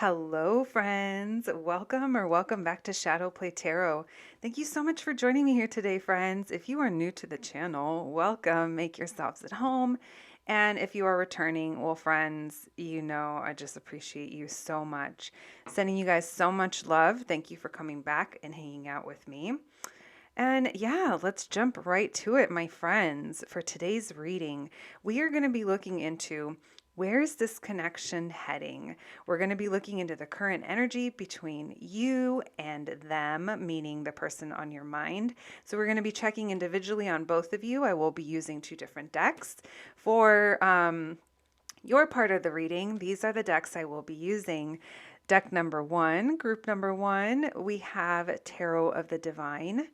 Hello, friends. Welcome back to Shadowplay Tarot. Thank you so much for joining me here today, friends. If you are new to the channel, welcome. Make yourselves at home. And if you are returning, well, friends, you know I just appreciate you so much. Sending you guys so much love. Thank you for coming back and hanging out with me. And yeah, let's jump right to it, my friends. For today's reading, we are going to be looking into where's this connection heading? We're going to be looking into the current energy between you and them, meaning the person on your mind. So we're going to be checking individually on both of you. I will be using two different decks. For your part of the reading, these are the decks I will be using. Deck number one, group number one, we have Tarot of the Divine.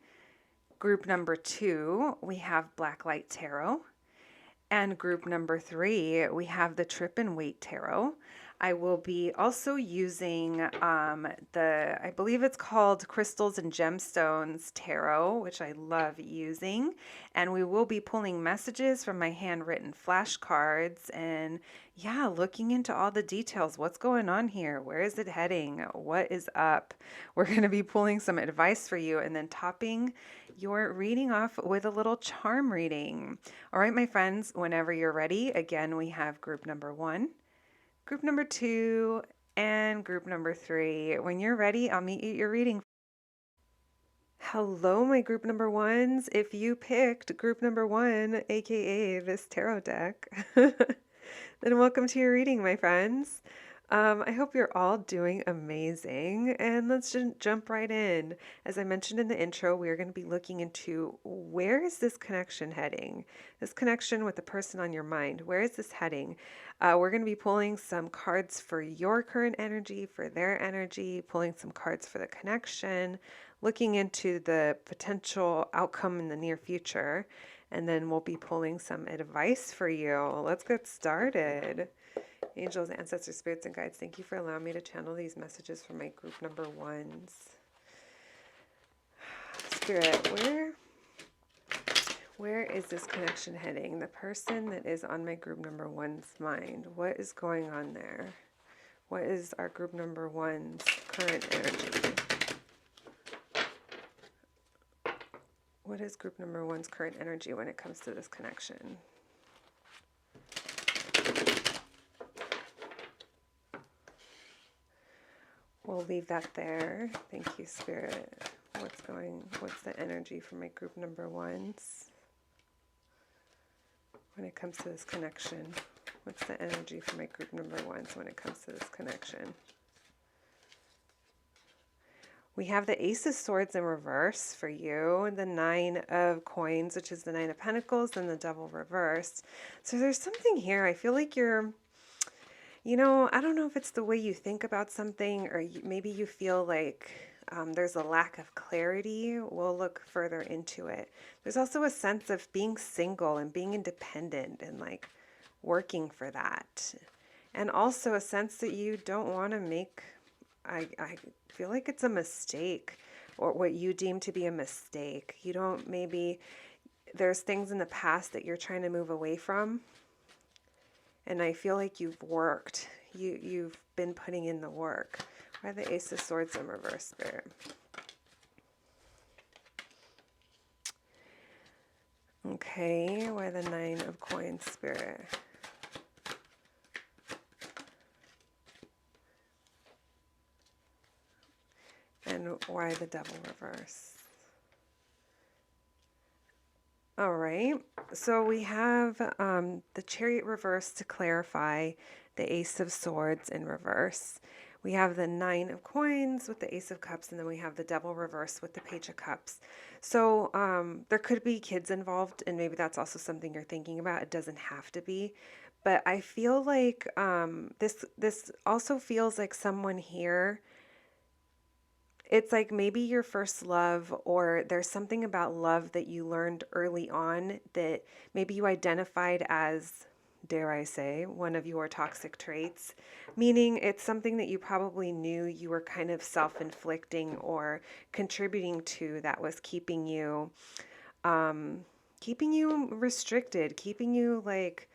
Group number two, we have Blacklight Tarot. And group number three, we have the Trip and Wait Tarot. I will be also using I believe it's called Crystals and Gemstones Tarot, which I love using. And we will be pulling messages from my handwritten flashcards and yeah, looking into all the details. What's going on here? Where is it heading? What is up? We're going to be pulling some advice for you and then topping your reading off with a little charm reading. All right, my friends, whenever you're ready, again, we have group number one, group number two, and group number three. When you're ready, I'll meet you at your reading. Hello, my group number ones. If you picked group number one, aka this tarot deck, then welcome to your reading, my friends. I hope you're all doing amazing, and let's just jump right in. As I mentioned in the intro, we are going to be looking into where is this connection heading? This connection with the person on your mind. Where is this heading? We're going to be pulling some cards for your current energy, for their energy, pulling some cards for the connection, looking into the potential outcome in the near future, and then we'll be pulling some advice for you. Let's get started. Angels, ancestors, spirits, and guides, thank you for allowing me to channel these messages for my group number ones. Spirit, where is this connection heading? The person that is on my group number one's mind. What is going on there? What is our group number one's current energy? What is group number one's current energy when it comes to this connection? We'll leave that there. Thank you, Spirit. What's the energy for my group number ones when it comes to this connection? What's the energy for my group number ones when it comes to this connection? We have the Ace of Swords in reverse for you, the Nine of Coins, which is the Nine of Pentacles, and the Devil reversed. So there's something here. I feel like you're, I don't know if it's the way you think about something, or maybe you feel like there's a lack of clarity. We'll look further into it. There's also a sense of being single and being independent and like working for that. And also a sense that you don't want to make, I feel like it's a mistake, or what you deem to be a mistake. You don't, maybe there's things in the past that you're trying to move away from. And I feel like you've worked. You've been putting in the work. Why the Ace of Swords in reverse, Spirit? Okay, why the Nine of Coins, Spirit? And why the Devil reverse? All right, so we have the Chariot reverse to clarify, the Ace of Swords in reverse. We have the Nine of Coins with the Ace of Cups, and then we have the Devil reverse with the Page of Cups. So there could be kids involved, and maybe that's also something you're thinking about. It doesn't have to be. But I feel like this also feels like someone here, it's like maybe your first love, or there's something about love that you learned early on that maybe you identified as, dare I say, one of your toxic traits, meaning it's something that you probably knew you were kind of self-inflicting or contributing to that was keeping you restricted, keeping you like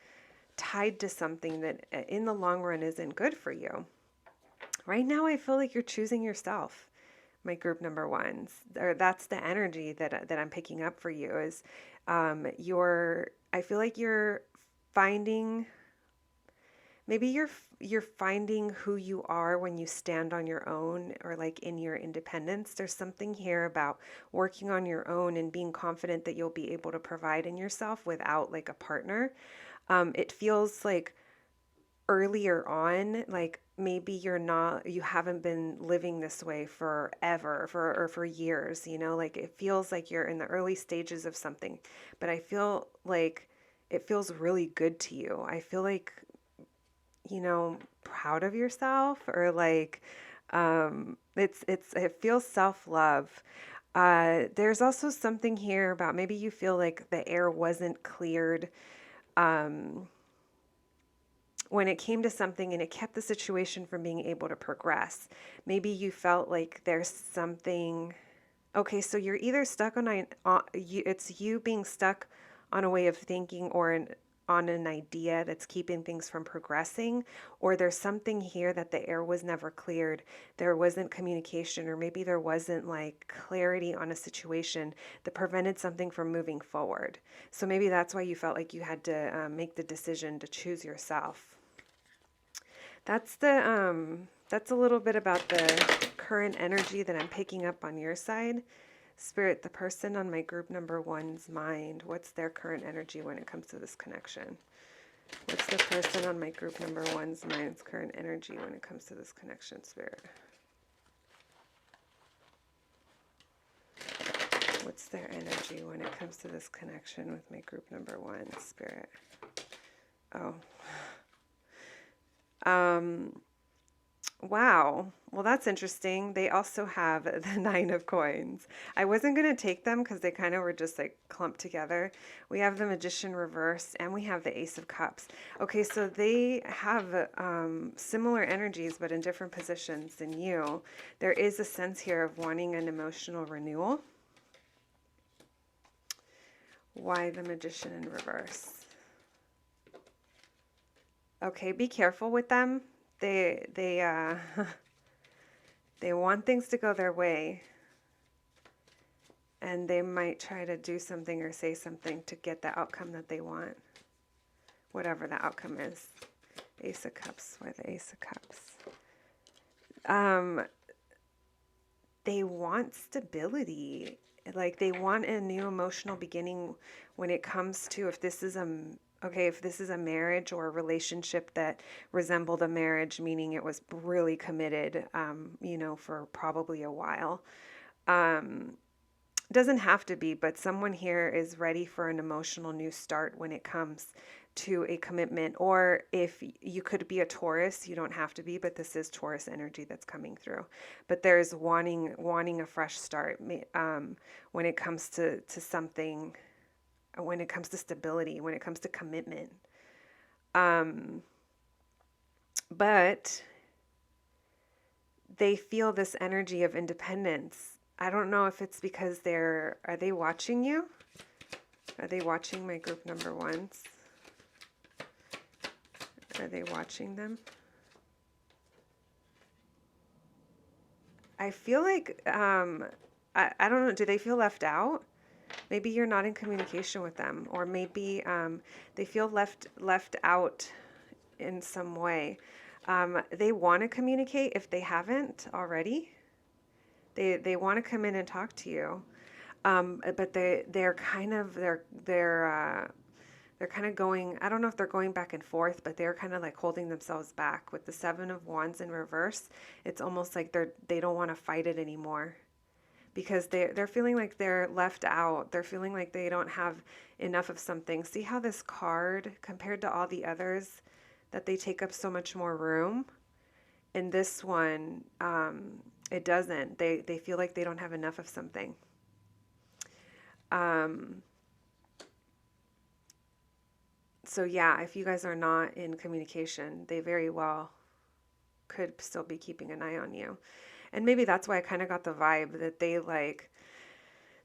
tied to something that in the long run isn't good for you. Right now, I feel like you're choosing yourself, my group number ones, or that's the energy that I'm picking up for you is I feel like you're finding, maybe you're finding who you are when you stand on your own or like in your independence. There's something here about working on your own and being confident that you'll be able to provide in yourself without like a partner. It feels like earlier on, like maybe you haven't been living this way forever, or for years, like it feels like you're in the early stages of something, but I feel like it feels really good to you. I feel like, proud of yourself, or like, it feels self-love. There's also something here about maybe you feel like the air wasn't cleared, um, when it came to something, and it kept the situation from being able to progress. Maybe you felt like there's something. Okay, so you're either stuck it's you being stuck on a way of thinking, or on an idea that's keeping things from progressing, or there's something here that the air was never cleared. There wasn't communication, or maybe there wasn't like clarity on a situation that prevented something from moving forward. So maybe that's why you felt like you had to make the decision to choose yourself. That's a little bit about the current energy that I'm picking up on your side. Spirit, the person on my group number one's mind, what's their current energy when it comes to this connection? What's the person on my group number one's mind's current energy when it comes to this connection, Spirit? What's their energy when it comes to this connection with my group number one, Spirit? Oh. Wow. Well, that's interesting. They also have the Nine of Coins. I wasn't going to take them because they kind of were just like clumped together. We have the Magician reverse, and we have the Ace of Cups. Okay, so they have similar energies, but in different positions than you. There is a sense here of wanting an emotional renewal. Why the Magician in reverse? Okay, be careful with them. They they want things to go their way, and they might try to do something or say something to get the outcome that they want, whatever the outcome is. Ace of Cups. Why the Ace of Cups? They want stability. Like they want a new emotional beginning when it comes to, if this is a marriage or a relationship that resembled a marriage, meaning it was really committed, for probably a while. Doesn't have to be, but someone here is ready for an emotional new start when it comes to a commitment. Or if you could be a Taurus, you don't have to be, but this is Taurus energy that's coming through. But there's wanting a fresh start when it comes to something, when it comes to stability, when it comes to commitment. But they feel this energy of independence. I don't know if it's because are they watching you? Are they watching my group number ones? Are they watching them? I feel like, I don't know, do they feel left out? Maybe you're not in communication with them, or maybe they feel left out in some way. They want to communicate if they haven't already. They want to come in and talk to you, but they're kind of going. I don't know if they're going back and forth, but they're kind of like holding themselves back. With the Seven of Wands in reverse, it's almost like they don't want to fight it anymore, because they're feeling like they're left out. They're feeling like they don't have enough of something. See how this card, compared to all the others, that they take up so much more room. In this one, it doesn't. They feel like they don't have enough of something. So yeah, if you guys are not in communication, they very well could still be keeping an eye on you. And maybe that's why I kind of got the vibe that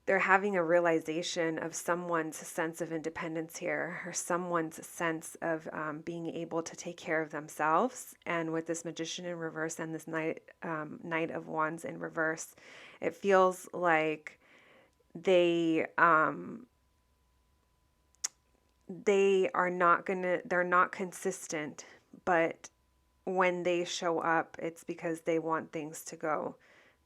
they're having a realization of someone's sense of independence here, or someone's sense of being able to take care of themselves. And with this Magician in reverse and this Knight of Wands in reverse, it feels like they they're not consistent, but when they show up, it's because they want things to go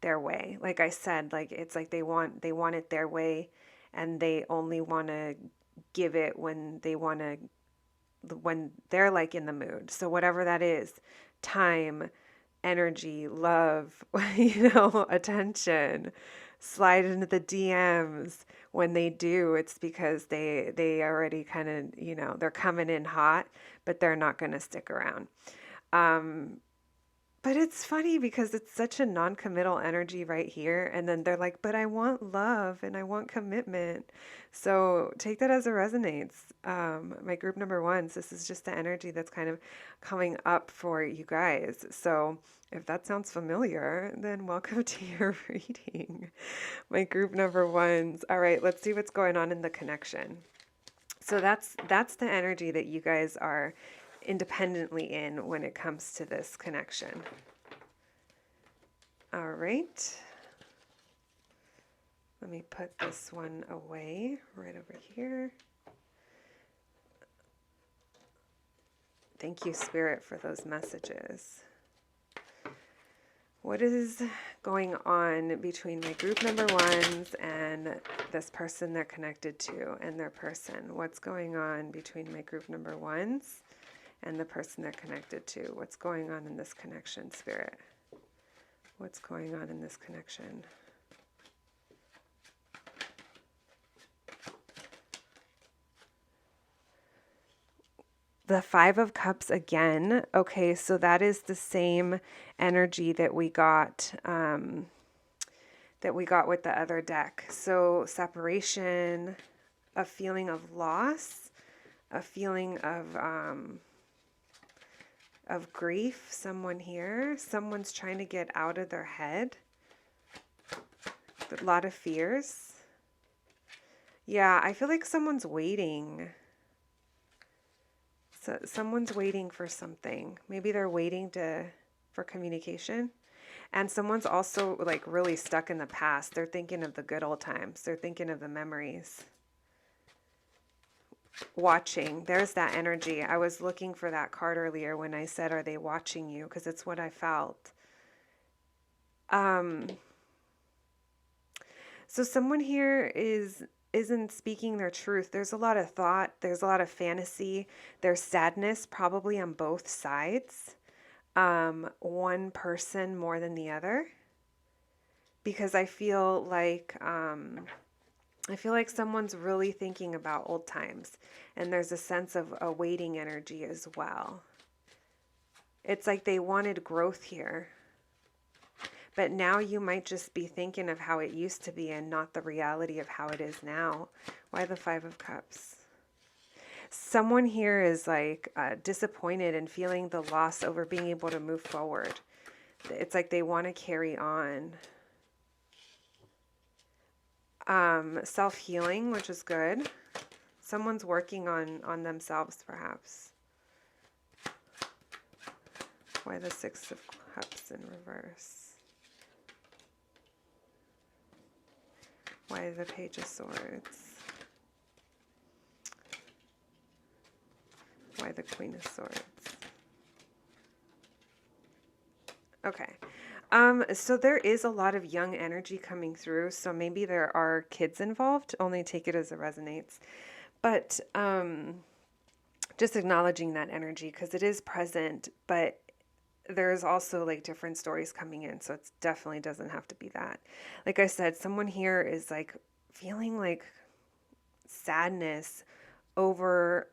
their way. Like I said, like it's like they want it their way, and they only want to give it when they're like in the mood. So whatever that is, time, energy, love, attention, slide into the DMs. When they do, it's because they already kind of, they're coming in hot, but they're not going to stick around. But it's funny because it's such a non-committal energy right here. And then they're like, but I want love and I want commitment. So take that as it resonates. My group number ones, this is just the energy that's kind of coming up for you guys. So if that sounds familiar, then welcome to your reading. My group number ones. All right, let's see what's going on in the connection. So that's the energy that you guys are independently in when it comes to this connection. All right. Let me put this one away right over here. Thank you, Spirit, for those messages. What is going on between my group number ones and this person they're connected to and their person? What's going on between my group number ones and the person they're connected to? What's going on in this connection, Spirit? What's going on in this connection? The Five of Cups again. Okay, so that is the same energy that we got with the other deck. So separation, a feeling of loss, a feeling of grief. Someone's trying to get out of their head. A lot of fears. Yeah, I feel like someone's waiting. So someone's waiting for something. Maybe they're waiting for communication. And someone's also like really stuck in the past. They're thinking of the good old times. They're thinking of the memories. Watching. There's that energy. I was looking for that card earlier when I said, are they watching you? Because it's what I felt. So someone here isn't speaking their truth. There's a lot of thought. There's a lot of fantasy. There's sadness probably on both sides. One person more than the other. Because I feel like someone's really thinking about old times. And there's a sense of a waiting energy as well. It's like they wanted growth here. But now you might just be thinking of how it used to be and not the reality of how it is now. Why the Five of Cups? Someone here is like disappointed and feeling the loss over being able to move forward. It's like they want to carry on. Self-healing, which is good. Someone's working on themselves, perhaps. Why the Six of Cups in reverse? Why the Page of Swords? Why the Queen of Swords? Okay. So there is a lot of young energy coming through. So maybe there are kids involved. Only take it as it resonates. But just acknowledging that energy because it is present. But there's also like different stories coming in. So it definitely doesn't have to be that. Like I said, someone here is like feeling like sadness over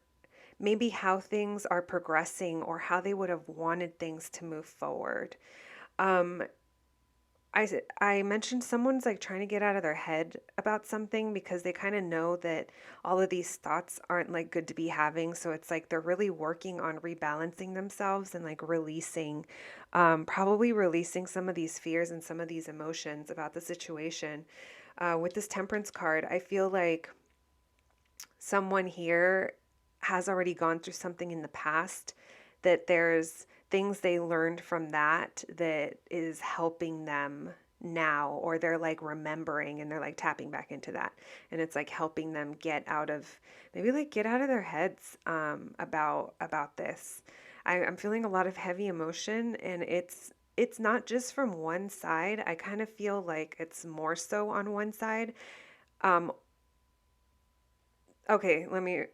maybe how things are progressing or how they would have wanted things to move forward. I mentioned someone's like trying to get out of their head about something because they kind of know that all of these thoughts aren't like good to be having. So it's like they're really working on rebalancing themselves and like releasing, probably releasing some of these fears and some of these emotions about the situation. With this Temperance card, I feel like someone here has already gone through something in the past, that there's things they learned from that that is helping them now, or they're like remembering and they're like tapping back into that, and it's like helping them get out of, maybe like get out of their heads about this. I'm feeling a lot of heavy emotion, and it's not just from one side. I kind of feel like it's more so on one side. um okay, let me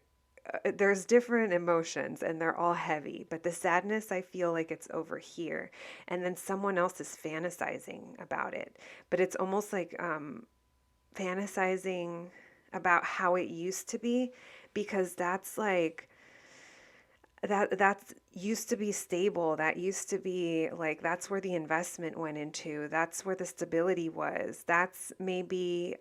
there's different emotions and they're all heavy, but the sadness, I feel like it's over here. And then someone else is fantasizing about it, but it's almost like fantasizing about how it used to be, because that's like that's used to be stable, that used to be like, that's where the investment went into, that's where the stability was, that's maybe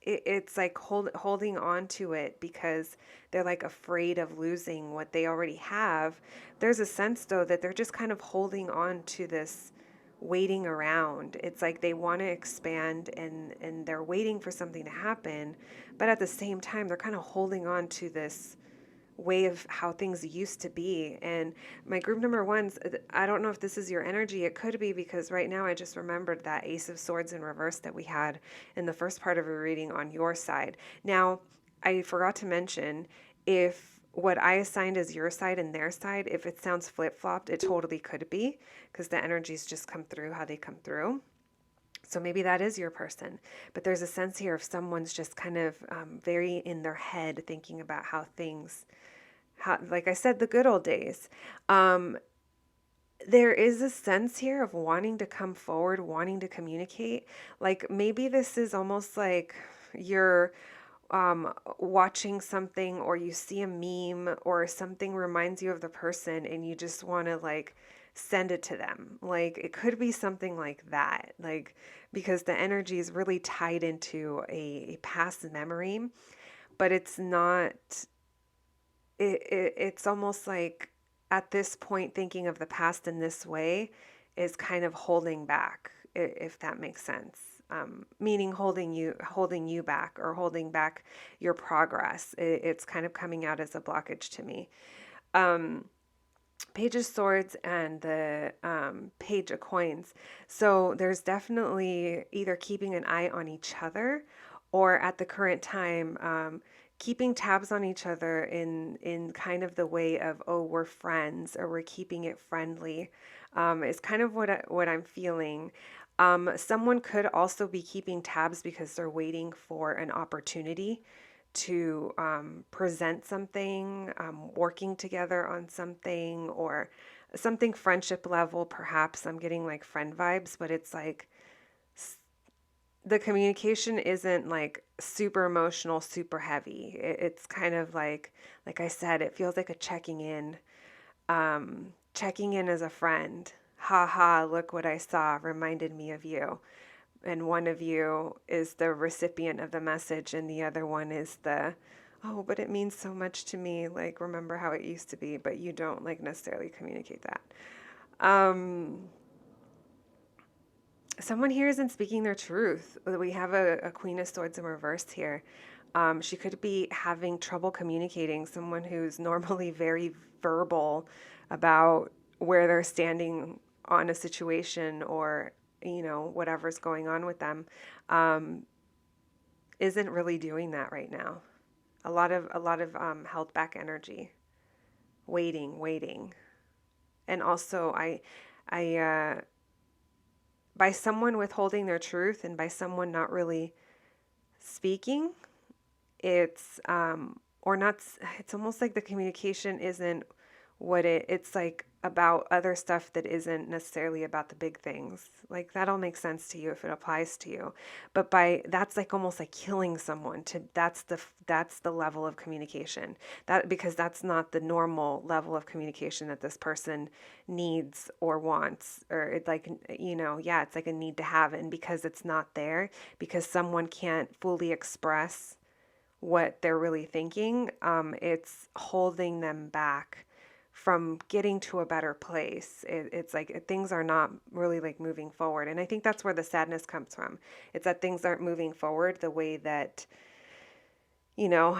it's like holding on to it because they're like afraid of losing what they already have. There's a sense though that they're just kind of holding on to this, waiting around. It's like they want to expand, and they're waiting for something to happen, but at the same time they're kind of holding on to this way of how things used to be. And my group number ones, I don't know if this is your energy. It could be, because right now I just remembered that Ace of Swords in reverse that we had in the first part of a reading on your side. Now, I forgot to mention, if what I assigned as your side and their side, if it sounds flip-flopped, it totally could be, because the energies just come through how they come through. So maybe that is your person, but there's a sense here of someone's just kind of very in their head thinking about how things, like I said, the good old days. Um, there is a sense here of wanting to come forward, wanting to communicate. Like maybe this is almost like you're watching something, or you see a meme or something reminds you of the person, and you just want to like send it to them. Like it could be something like that, like because the energy is really tied into a past memory, but it's not, it's almost like at this point thinking of the past in this way is kind of holding back, if that makes sense. Meaning holding you back, or holding back your progress. It's kind of coming out as a blockage to me. um, Page of Swords and the Page of Coins. So there's definitely either keeping an eye on each other, or at the current time, keeping tabs on each other in kind of the way of, oh, we're friends, or we're keeping it friendly, is kind of what I'm feeling. Someone could also be keeping tabs because they're waiting for an opportunity to present something, working together on something, or something friendship level, perhaps. I'm getting like friend vibes, but it's like the communication isn't like super emotional, super heavy. It's kind of like I said, it feels like a checking in as a friend. Ha ha, look what I saw, reminded me of you. And one of you is the recipient of the message, and the other one is the, oh, but it means so much to me, like remember how it used to be, but you don't like necessarily communicate that. Someone here isn't speaking their truth. We have a Queen of Swords in reverse here. She could be having trouble communicating. Someone who's normally very verbal about where they're standing on a situation, or whatever's going on with them, um, isn't really doing that right now. A lot of held back energy, waiting, and also I by someone withholding their truth, and by someone not really speaking, it's or not, it's almost like the communication isn't what it's like about other stuff that isn't necessarily about the big things. Like that all makes sense to you if it applies to you. But that's like almost like killing someone, to that's the level of communication. That, because that's not the normal level of communication that this person needs or wants, or it's like, yeah, it's like a need to have. And because it's not there, because someone can't fully express what they're really thinking, it's holding them back from getting to a better place. It's like things are not really like moving forward. And I think that's where the sadness comes from. It's that things aren't moving forward the way that, you know,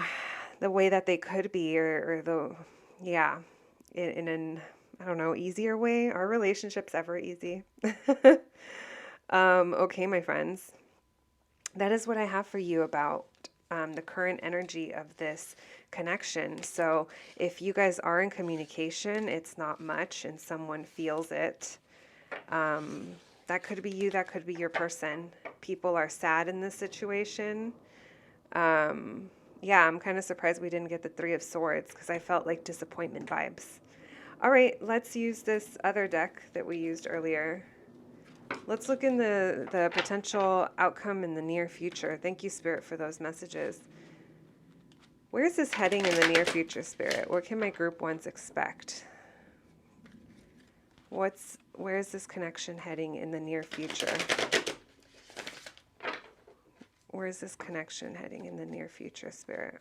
the way that they could be, or the, yeah, in an, I don't know, easier way. Are relationships ever easy? Okay, my friends, that is what I have for you about the current energy of this connection. So if you guys are in communication, it's not much and someone feels it. That could be you, that could be your person. People are sad in this situation. Yeah, I'm kind of surprised we didn't get the Three of Swords because I felt like disappointment vibes. All right, let's use this other deck that we used earlier. Let's look in the potential outcome in the near future. Thank you, Spirit, for those messages. Where is this heading in the near future, Spirit? What can my group ones expect? Where is this connection heading in the near future? Where is this connection heading in the near future, Spirit?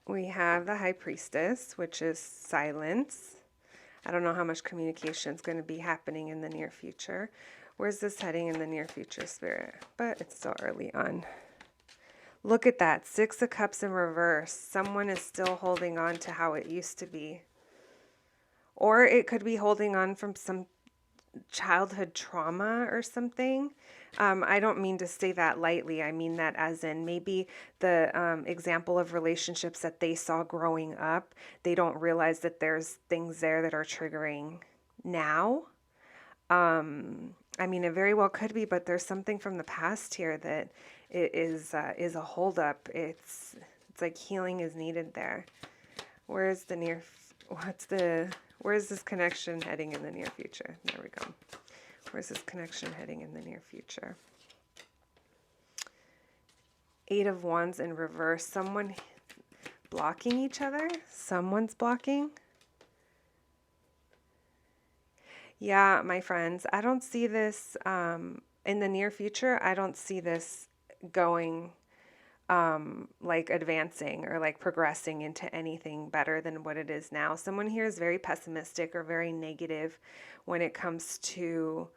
We have the High Priestess, which is silence. I don't know how much communication is going to be happening in the near future. Where's this heading in the near future, Spirit? But it's still early on. Look at that. Six of Cups in reverse. Someone is still holding on to how it used to be. Or it could be holding on from some childhood trauma or something. I don't mean to say that lightly. I mean that as in maybe the example of relationships that they saw growing up, they don't realize that there's things there that are triggering now. I mean, it very well could be, but there's something from the past here that it is a holdup. It's like healing is needed there. Where's this connection heading in the near future? There we go. Where's this connection heading in the near future? Eight of Wands in reverse. Someone blocking each other? Someone's blocking? Yeah, my friends, I don't see this in the near future. I don't see this going like advancing or like progressing into anything better than what it is now. Someone here is very pessimistic or very negative when it comes to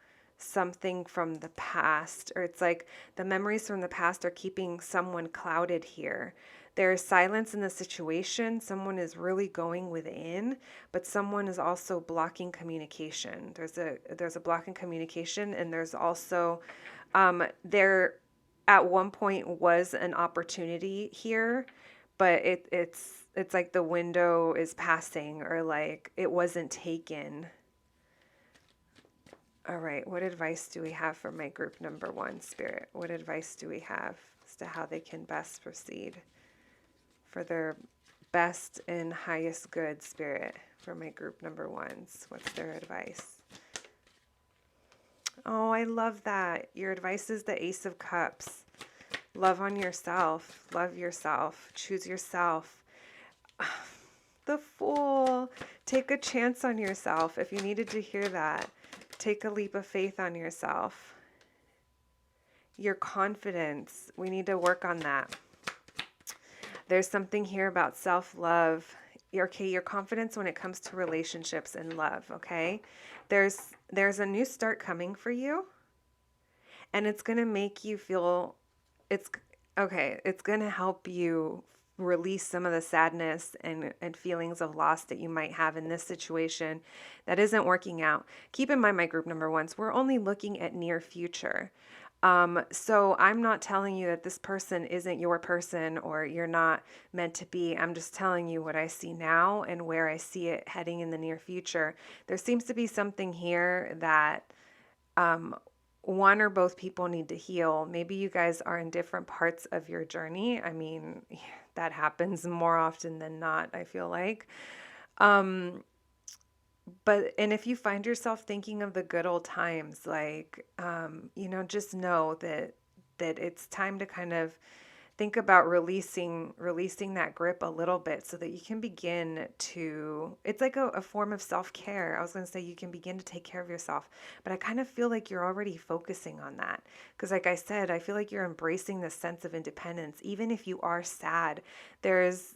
something from the past, or it's like the memories from the past are keeping someone clouded here. There's silence in the situation. Someone is really going within, but someone is also blocking communication. There's a block in communication, and there's also there at one point was an opportunity here, but it's like the window is passing, or like it wasn't taken. All right, what advice do we have for my group number one, Spirit? What advice do we have as to how they can best proceed for their best and highest good, Spirit, for my group number ones? What's their advice? Oh, I love that. Your advice is the Ace of Cups. Love on yourself. Love yourself. Choose yourself. The Fool. Take a chance on yourself. If you needed to hear that, take a leap of faith on yourself. Your confidence. We need to work on that. There's something here about self-love. Okay, your confidence when it comes to relationships and love, okay? There's a new start coming for you, and it's going to make you feel, it's going to help you release some of the sadness and feelings of loss that you might have in this situation that isn't working out. Keep in mind, my group number ones, we're only looking at near future. So I'm not telling you that this person isn't your person or you're not meant to be. I'm just telling you what I see now and where I see it heading in the near future. There seems to be something here that one or both people need to heal. Maybe you guys are in different parts of your journey. I mean, that happens more often than not, I feel like. And if you find yourself thinking of the good old times, like, just know that it's time to kind of think about releasing that grip a little bit so that you can begin to, it's like a form of self-care. I was going to say you can begin to take care of yourself, but I kind of feel like you're already focusing on that. Because like I said, I feel like you're embracing this sense of independence. Even if you are sad, there's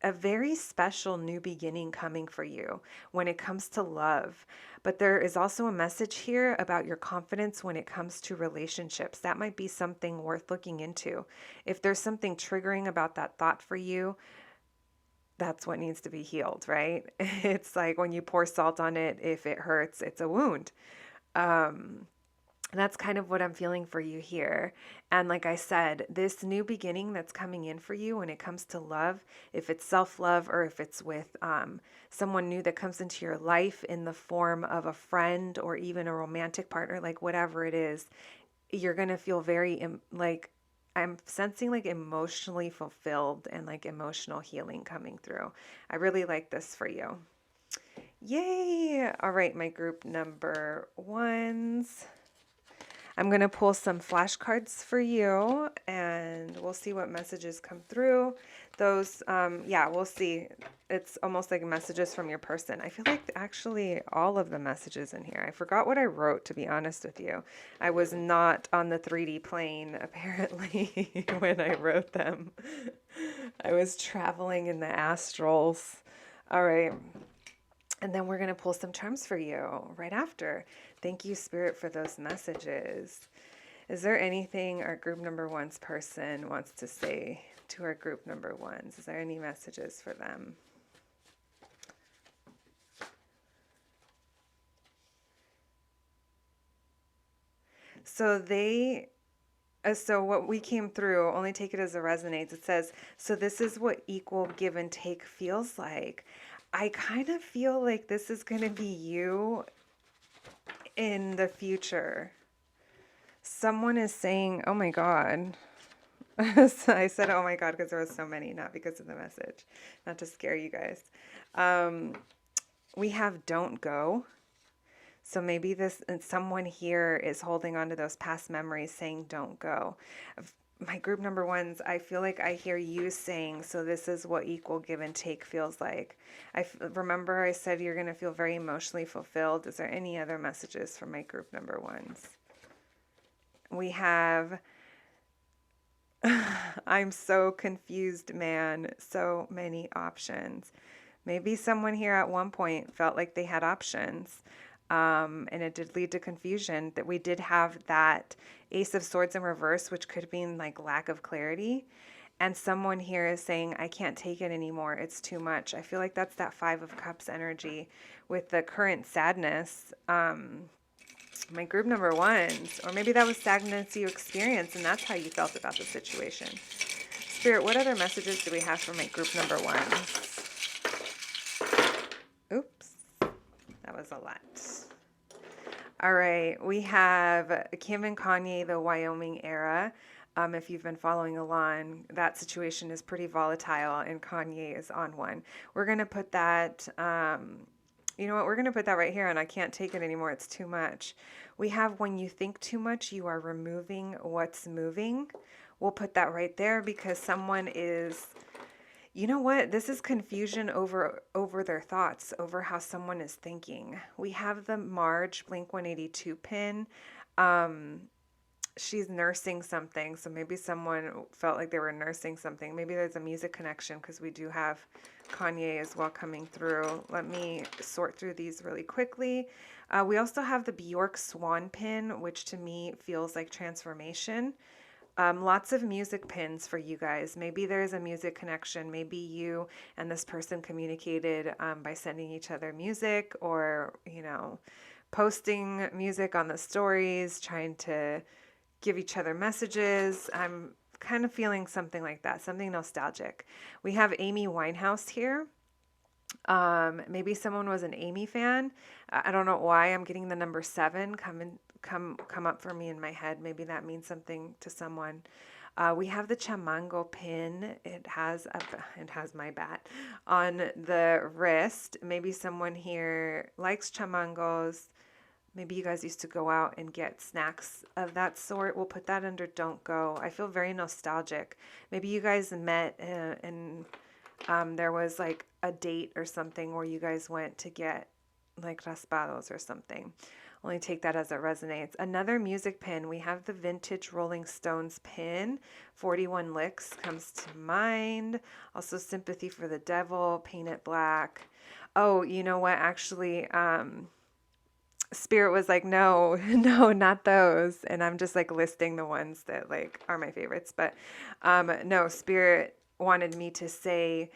a very special new beginning coming for you when it comes to love. But there is also a message here about your confidence when it comes to relationships. That might be something worth looking into. If there's something triggering about that thought for you, that's what needs to be healed, right? It's like when you pour salt on it, if it hurts, it's a wound. Um, and that's kind of what I'm feeling for you here. And like I said, this new beginning that's coming in for you when it comes to love, if it's self-love or if it's with someone new that comes into your life in the form of a friend or even a romantic partner, like whatever it is, you're going to feel very like, I'm sensing like emotionally fulfilled and like emotional healing coming through. I really like this for you. Yay! All right, my group number ones. I'm going to pull some flashcards for you and we'll see what messages come through. Those, yeah, we'll see. It's almost like messages from your person. I feel like actually all of the messages in here. I forgot what I wrote, to be honest with you. I was not on the 3D plane, apparently, when I wrote them. I was traveling in the astrals. All right. And then we're going to pull some charms for you right after. Thank you, Spirit, for those messages. Is there anything our group number one's person wants to say to our group number ones? Is there any messages for them? So what we came through, only take it as it resonates. It says, so this is what equal give and take feels like. I kind of feel like this is going to be you in the future. Someone is saying, oh my God. So I said, oh my God, because there was so many, not because of the message, not to scare you guys. We have don't go. So maybe someone here is holding on to those past memories saying, don't go. My group number ones, I feel like I hear you saying, so this is what equal give and take feels like. Remember I said you're going to feel very emotionally fulfilled. Is there any other messages from my group number ones? We have, I'm so confused, man. So many options. Maybe someone here at one point felt like they had options. And it did lead to confusion. That we did have that Ace of Swords in reverse, which could mean like lack of clarity. And someone here is saying, I can't take it anymore. It's too much. I feel like that's that Five of Cups energy with the current sadness. My group number ones, or maybe that was sadness you experienced and that's how you felt about the situation. Spirit, what other messages do we have for my group number ones? Oops, that was a lot. All right, we have Kim and Kanye, the Wyoming era. If you've been following along, that situation is pretty volatile and Kanye is on one. We're going to put that, you know what, we're going to put that right here, and I can't take it anymore. It's too much. We have when you think too much, you are removing what's moving. We'll put that right there because someone is, you know what, this is confusion over their thoughts, over how someone is thinking. We have the Marge Blink 182 pin. She's nursing something, so maybe someone felt like they were nursing something. Maybe there's a music connection because we do have Kanye as well coming through. Let me sort through these really quickly. We also have the Bjork Swan pin, which to me feels like transformation. Lots of music pins for you guys. Maybe there's a music connection. Maybe you and this person communicated by sending each other music or, you know, posting music on the stories, trying to give each other messages. I'm kind of feeling something like that, something nostalgic. We have Amy Winehouse here. Maybe someone was an Amy fan. I don't know why I'm getting the number 7 come up for me in my head. Maybe that means something to someone. We have the Chamango pin. It has my bat on the wrist. Maybe someone here likes chamangos. Maybe you guys used to go out and get snacks of that sort. We'll put that under don't go. I feel very nostalgic. Maybe you guys met and there was like a date or something where you guys went to get like raspados or something. Only take that as it resonates. Another music pin. We have the vintage Rolling Stones pin. 41 licks comes to mind. Also sympathy for the devil, paint it black. Oh, you know what? Actually, Spirit was like, no, no, not those. And I'm just like listing the ones that like are my favorites. But no, Spirit wanted me to say,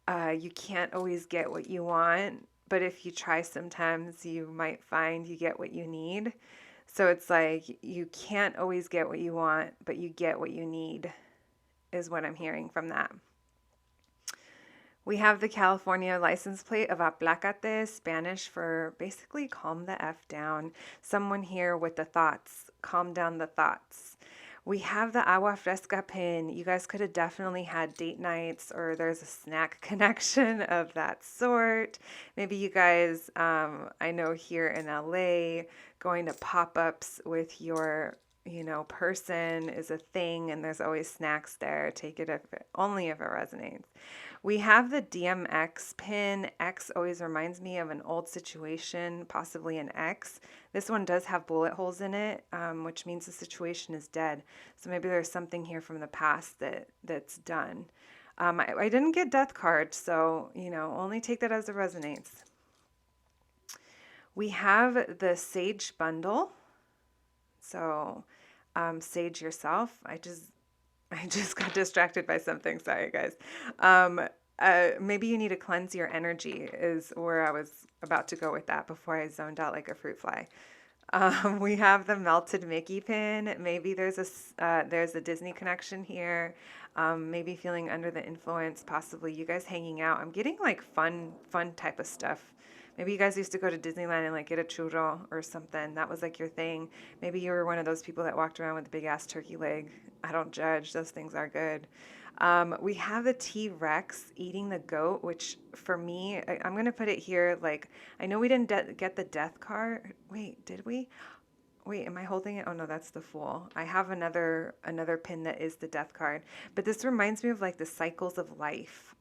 you can't always get what you want, but if you try sometimes you might find you get what you need. So it's like you can't always get what you want, but you get what you need is what I'm hearing from that. We have the California license plate of Aplácate, Spanish for basically calm the F down. Someone here with the thoughts, calm down the thoughts. We have the Agua Fresca pin. You guys could have definitely had date nights or there's a snack connection of that sort. Maybe you guys, I know here in LA, going to pop-ups with your person is a thing and there's always snacks there. Take it only if it resonates. We have the DMX pin. X always reminds me of an old situation, possibly an ex. This one does have bullet holes in it, which means the situation is dead. So maybe there's something here from the past that's done. I didn't get death card, so, only take that as it resonates. We have the Sage bundle. So, sage yourself. I just got distracted by something. Sorry, guys. Maybe you need to cleanse your energy is where I was about to go with that before I zoned out like a fruit fly. We have the melted Mickey pin. Maybe there's a Disney connection here. Maybe feeling under the influence, possibly you guys hanging out. I'm getting like fun type of stuff. Maybe you guys used to go to Disneyland and like get a churro or something. That was like your thing. Maybe you were one of those people that walked around with a big ass turkey leg. I don't judge. Those things are good. We have the T-Rex eating the goat, which for me, I'm going to put it here. Like, I know we didn't get the death card. Wait, did we? Wait, am I holding it? Oh no, that's the Fool. I have another pin that is the death card. But this reminds me of like the cycles of life.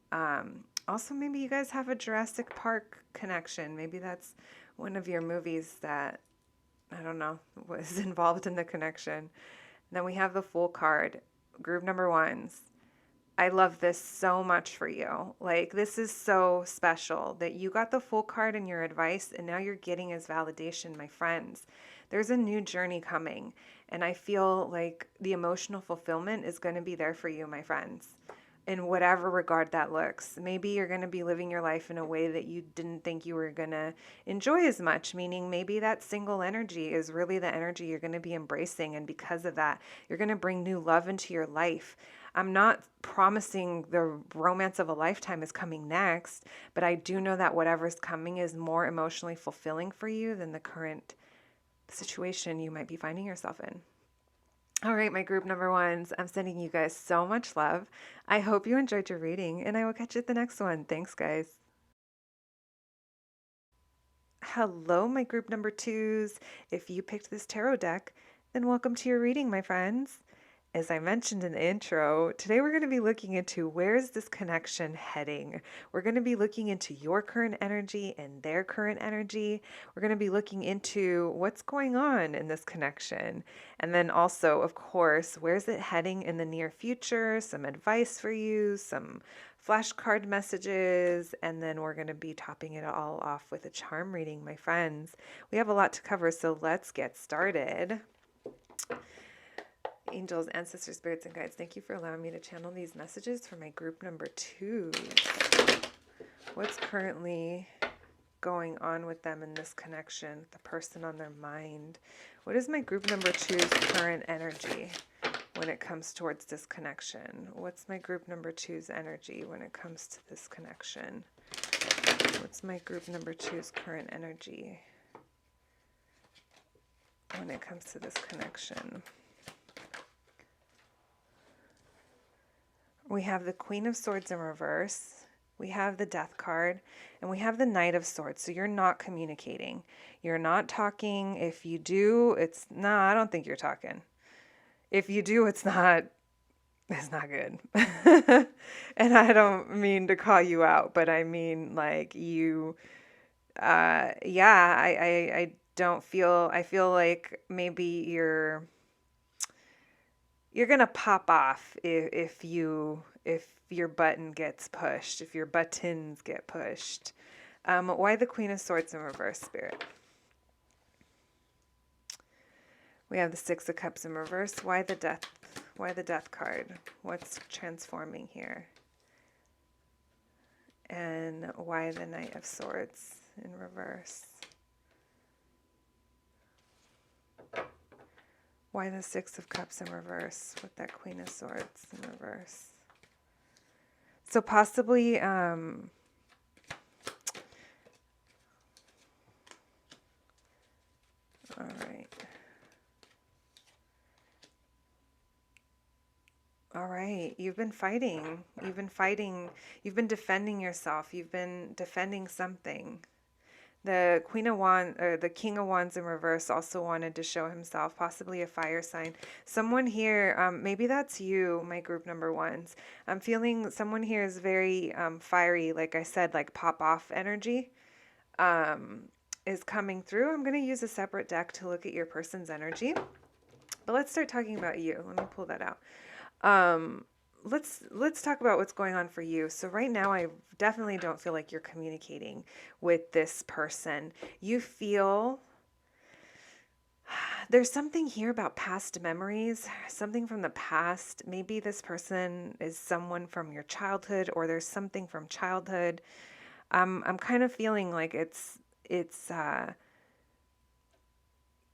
Also, maybe you guys have a Jurassic Park connection. Maybe that's one of your movies that, I don't know, was involved in the connection. Then we have the Fool card, group number ones. I love this so much for you. Like, this is so special that you got the Fool card in your advice and now you're getting as validation, my friends. There's a new journey coming, and I feel like the emotional fulfillment is going to be there for you, my friends, in whatever regard that looks. Maybe you're going to be living your life in a way that you didn't think you were going to enjoy as much, meaning maybe that single energy is really the energy you're going to be embracing, and because of that, you're going to bring new love into your life. I'm not promising the romance of a lifetime is coming next, but I do know that whatever's coming is more emotionally fulfilling for you than the current situation you might be finding yourself in. All right, my group number ones, I'm sending you guys so much love. I hope you enjoyed your reading, and I will catch you at the next one. Thanks, guys. Hello, my group number twos. If you picked this tarot deck, then welcome to your reading, my friends. As I mentioned in the intro, today we're going to be looking into where is this connection heading. We're going to be looking into your current energy and their current energy. We're going to be looking into what's going on in this connection. And then also, of course, where's it heading in the near future? Some advice for you, some flashcard messages, and then we're going to be topping it all off with a charm reading, my friends. We have a lot to cover, so let's get started. Angels, ancestors, spirits, and guides, thank you for allowing me to channel these messages for my group number twos. What's currently going on with them in this connection, the person on their mind? What is my group number two's current energy when it comes towards this connection? What's my group number two's energy when it comes to this connection? What's my group number two's current energy when it comes to this connection? We have the Queen of Swords in reverse, We have the Death card, and we have the Knight of Swords. So you're not communicating. You're not talking. If you do, I don't think you're talking. If you do, it's not good. And I don't mean to call you out, but I mean like you, yeah, I don't feel, I feel like maybe you're gonna pop off if your button gets pushed, if your buttons get pushed. Why the Queen of Swords in reverse, Spirit? We have the Six of Cups in reverse. Why the Death? Why the Death card? What's transforming here? And why the Knight of Swords in reverse? Why the Six of Cups in reverse with that Queen of Swords in reverse? So possibly, all right. All right. You've been fighting. You've been fighting. You've been defending yourself. You've been defending something. The Queen of Wands, or the King of Wands in reverse, also wanted to show himself, possibly a fire sign. Someone here, maybe that's you, my group number ones. I'm feeling someone here is very fiery, like I said, like pop off energy is coming through. I'm going to use a separate deck to look at your person's energy. But let's start talking about you. Let me pull that out. Let's talk about what's going on for you. So right now, I definitely don't feel like you're communicating with this person. You feel there's something here about past memories, something from the past. Maybe this person is someone from your childhood, or there's something from childhood. I'm kind of feeling like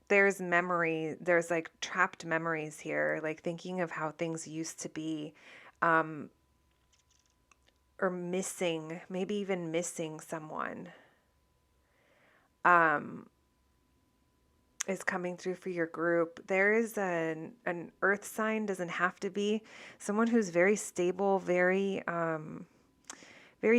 there's memory, there's like trapped memories here, like thinking of how things used to be, or missing, maybe even missing someone, is coming through for your group. There is an earth sign, doesn't have to be, someone who's very stable, very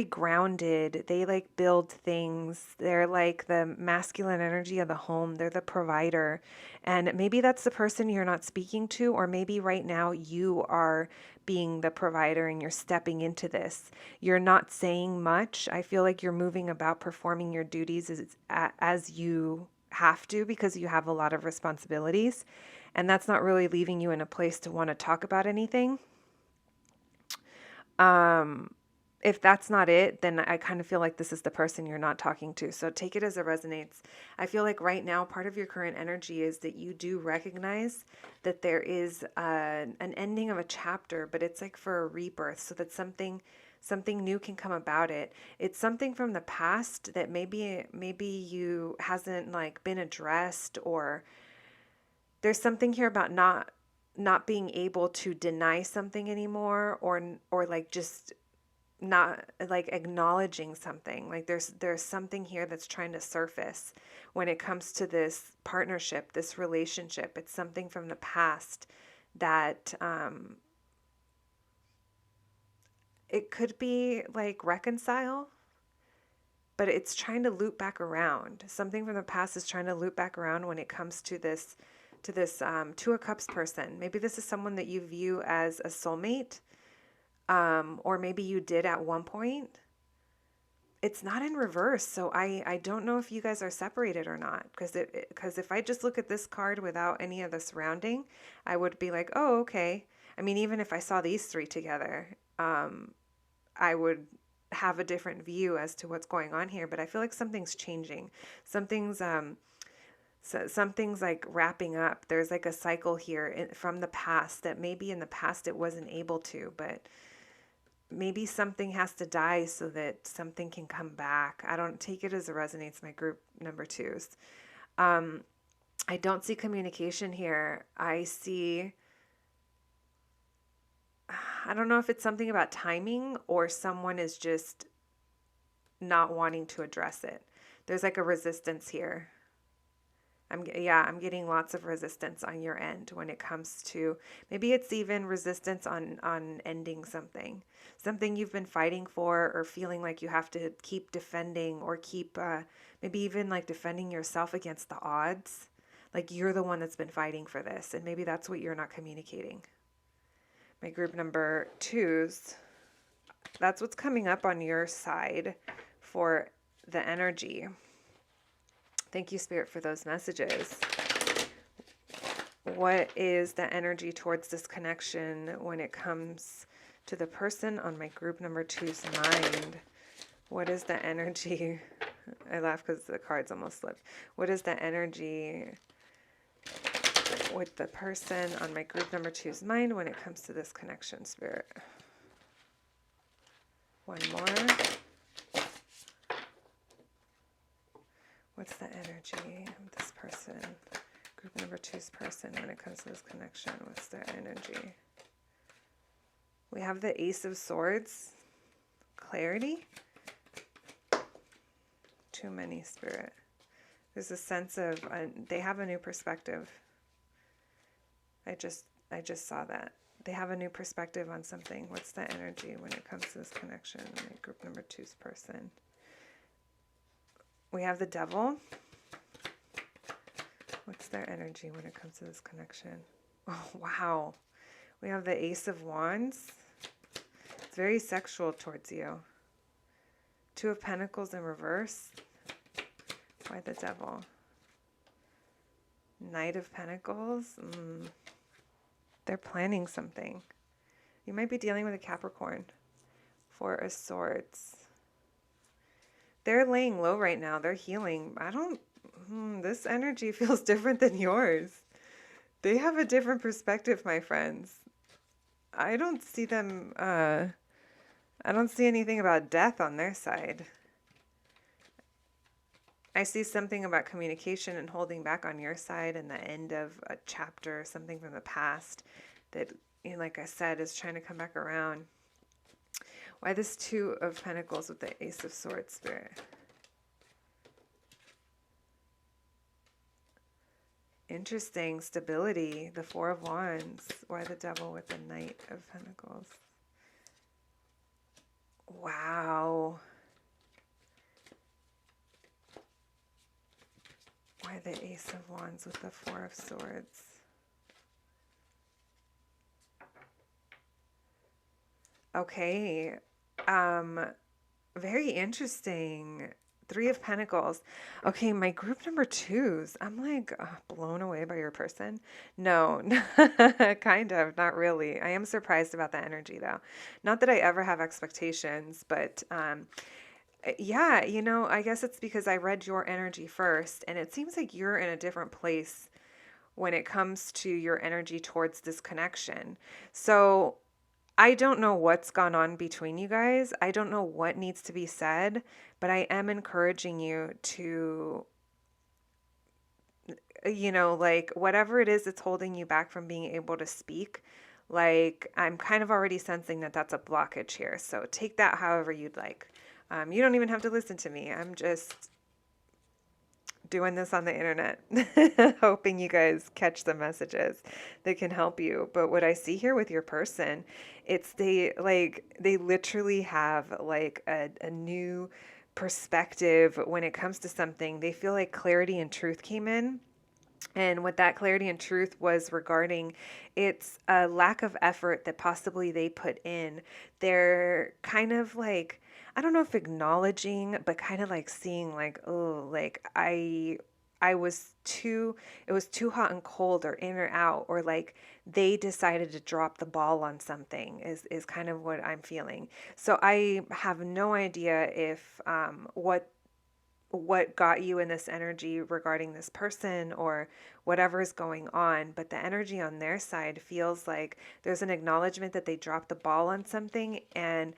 grounded. They like build things. They're like the masculine energy of the home. They're the provider. And maybe that's the person you're not speaking to, or maybe right now you are being the provider and you're stepping into this. You're not saying much. I feel like you're moving about, performing your duties as you have to, because you have a lot of responsibilities. And that's not really leaving you in a place to want to talk about anything. If that's not it, then I kind of feel like this is the person you're not talking to. So take it as it resonates. I feel like right now, part of your current energy is that you do recognize that there is an ending of a chapter, but it's like for a rebirth, so that something new can come about it. It's something from the past that maybe you hasn't like been addressed, or there's something here about not being able to deny something anymore, or like just not like acknowledging something. Like there's something here that's trying to surface when it comes to this partnership, this relationship. It's something from the past that it could be like reconcile, but it's trying to loop back around. Something from the past is trying to loop back around when it comes to this Two of Cups person. Maybe this is someone that you view as a soulmate. Or maybe you did at one point. It's not in reverse, so I don't know if you guys are separated or not, because if I just look at this card without any of the surrounding, I would be like, oh, okay. I mean, even if I saw these three together, I would have a different view as to what's going on here, but I feel like something's changing. Something's like wrapping up. There's like a cycle here from the past that maybe in the past it wasn't able to, but maybe something has to die so that something can come back. I don't take it as it resonates, my group number twos. I don't see communication here. I don't know if it's something about timing, or someone is just not wanting to address it. There's like a resistance here. I'm getting lots of resistance on your end when it comes to, maybe it's even resistance on ending something you've been fighting for, or feeling like you have to keep defending, or keep maybe even like defending yourself against the odds. Like you're the one that's been fighting for this, and maybe that's what you're not communicating. My group number twos, that's what's coming up on your side for the energy. Thank you, Spirit, for those messages. What is the energy towards this connection when it comes to the person on my group number two's mind? What is the energy? I laugh because the cards almost slipped. What is the energy with the person on my group number two's mind when it comes to this connection, Spirit? One more. What's the energy of this person? Group number two's person when it comes to this connection. What's their energy? We have the Ace of Swords. Clarity. Too many, Spirit. There's a sense of they have a new perspective. I just saw that. They have a new perspective on something. What's the energy when it comes to this connection? My group number two's person. We have the Devil. What's their energy when it comes to this connection? Oh, wow. We have the Ace of Wands. It's very sexual towards you. Two of Pentacles in reverse. Why the Devil? Knight of Pentacles. They're planning something. You might be dealing with a Capricorn. Four of Swords. They're laying low right now. They're healing. This energy feels different than yours. They have a different perspective, my friends. I don't see them, I don't see anything about death on their side. I see something about communication and holding back on your side, and the end of a chapter, something from the past that, like I said, is trying to come back around. Why this Two of Pentacles with the Ace of Swords, Spirit? Interesting. Stability. The Four of Wands. Why the Devil with the Knight of Pentacles? Wow. Why the Ace of Wands with the Four of Swords? Okay. Very interesting. Three of Pentacles. Okay, my group number twos. I'm like blown away by your person. No, kind of, not really. I am surprised about the energy though. Not that I ever have expectations, but yeah, I guess it's because I read your energy first, and it seems like you're in a different place when it comes to your energy towards this connection. So I don't know what's gone on between you guys. I don't know what needs to be said, but I am encouraging you to, like whatever it is that's holding you back from being able to speak, like I'm kind of already sensing that that's a blockage here. So take that however you'd like. You don't even have to listen to me. I'm just doing this on the internet, hoping you guys catch the messages that can help you. But what I see here with your person, it's they literally have like a new perspective when it comes to something. They feel like clarity and truth came in. And what that clarity and truth was regarding, it's a lack of effort that possibly they put in. They're kind of like, I don't know if acknowledging, but kind of like seeing like, oh, like I was it was too hot and cold, or in or out, or like they decided to drop the ball on something is kind of what I'm feeling. So I have no idea if what got you in this energy regarding this person or whatever is going on, but the energy on their side feels like there's an acknowledgement that they dropped the ball on something, and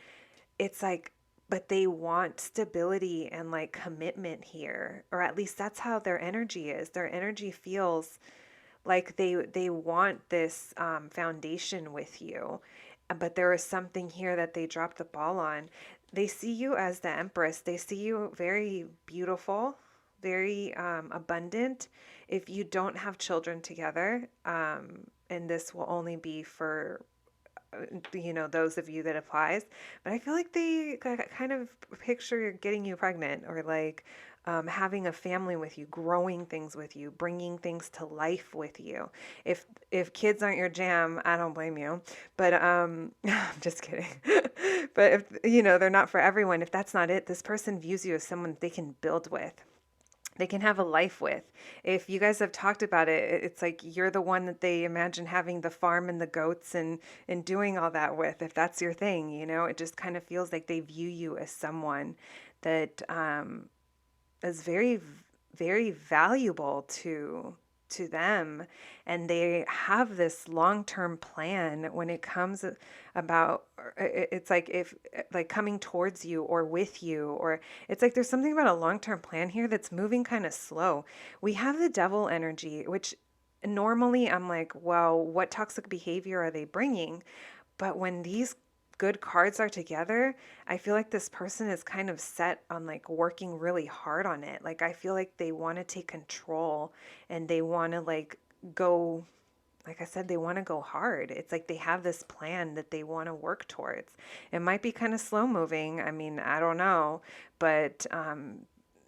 it's like, but they want stability and like commitment here, or at least that's how their energy is. Their energy feels like they want this foundation with you, but there is something here that they dropped the ball on. They see you as the Empress. They see you very beautiful, very abundant if you don't have children together. And this will only be for those of you that applies, but I feel like they kind of picture getting you pregnant, or like having a family with you, growing things with you, bringing things to life with you. If kids aren't your jam, I don't blame you, but I'm just kidding. But if they're not for everyone, if that's not it, this person views you as someone they can build with, they can have a life with. If you guys have talked about it, it's like you're the one that they imagine having the farm and the goats and doing all that with. If that's your thing, it just kind of feels like they view you as someone that is very, very valuable to them, and they have this long-term plan when it comes about it's like if like coming towards you or with you, or it's like there's something about a long-term plan here that's moving kind of slow. We have the devil energy, which normally I'm like, well, what toxic behavior are they bringing? But when these good cards are together, I feel like this person is kind of set on like working really hard on it. Like I feel like they want to take control, and they want to like go, like I said, they want to go hard. It's like they have this plan that they want to work towards. It might be kind of slow moving. I mean, I don't know, but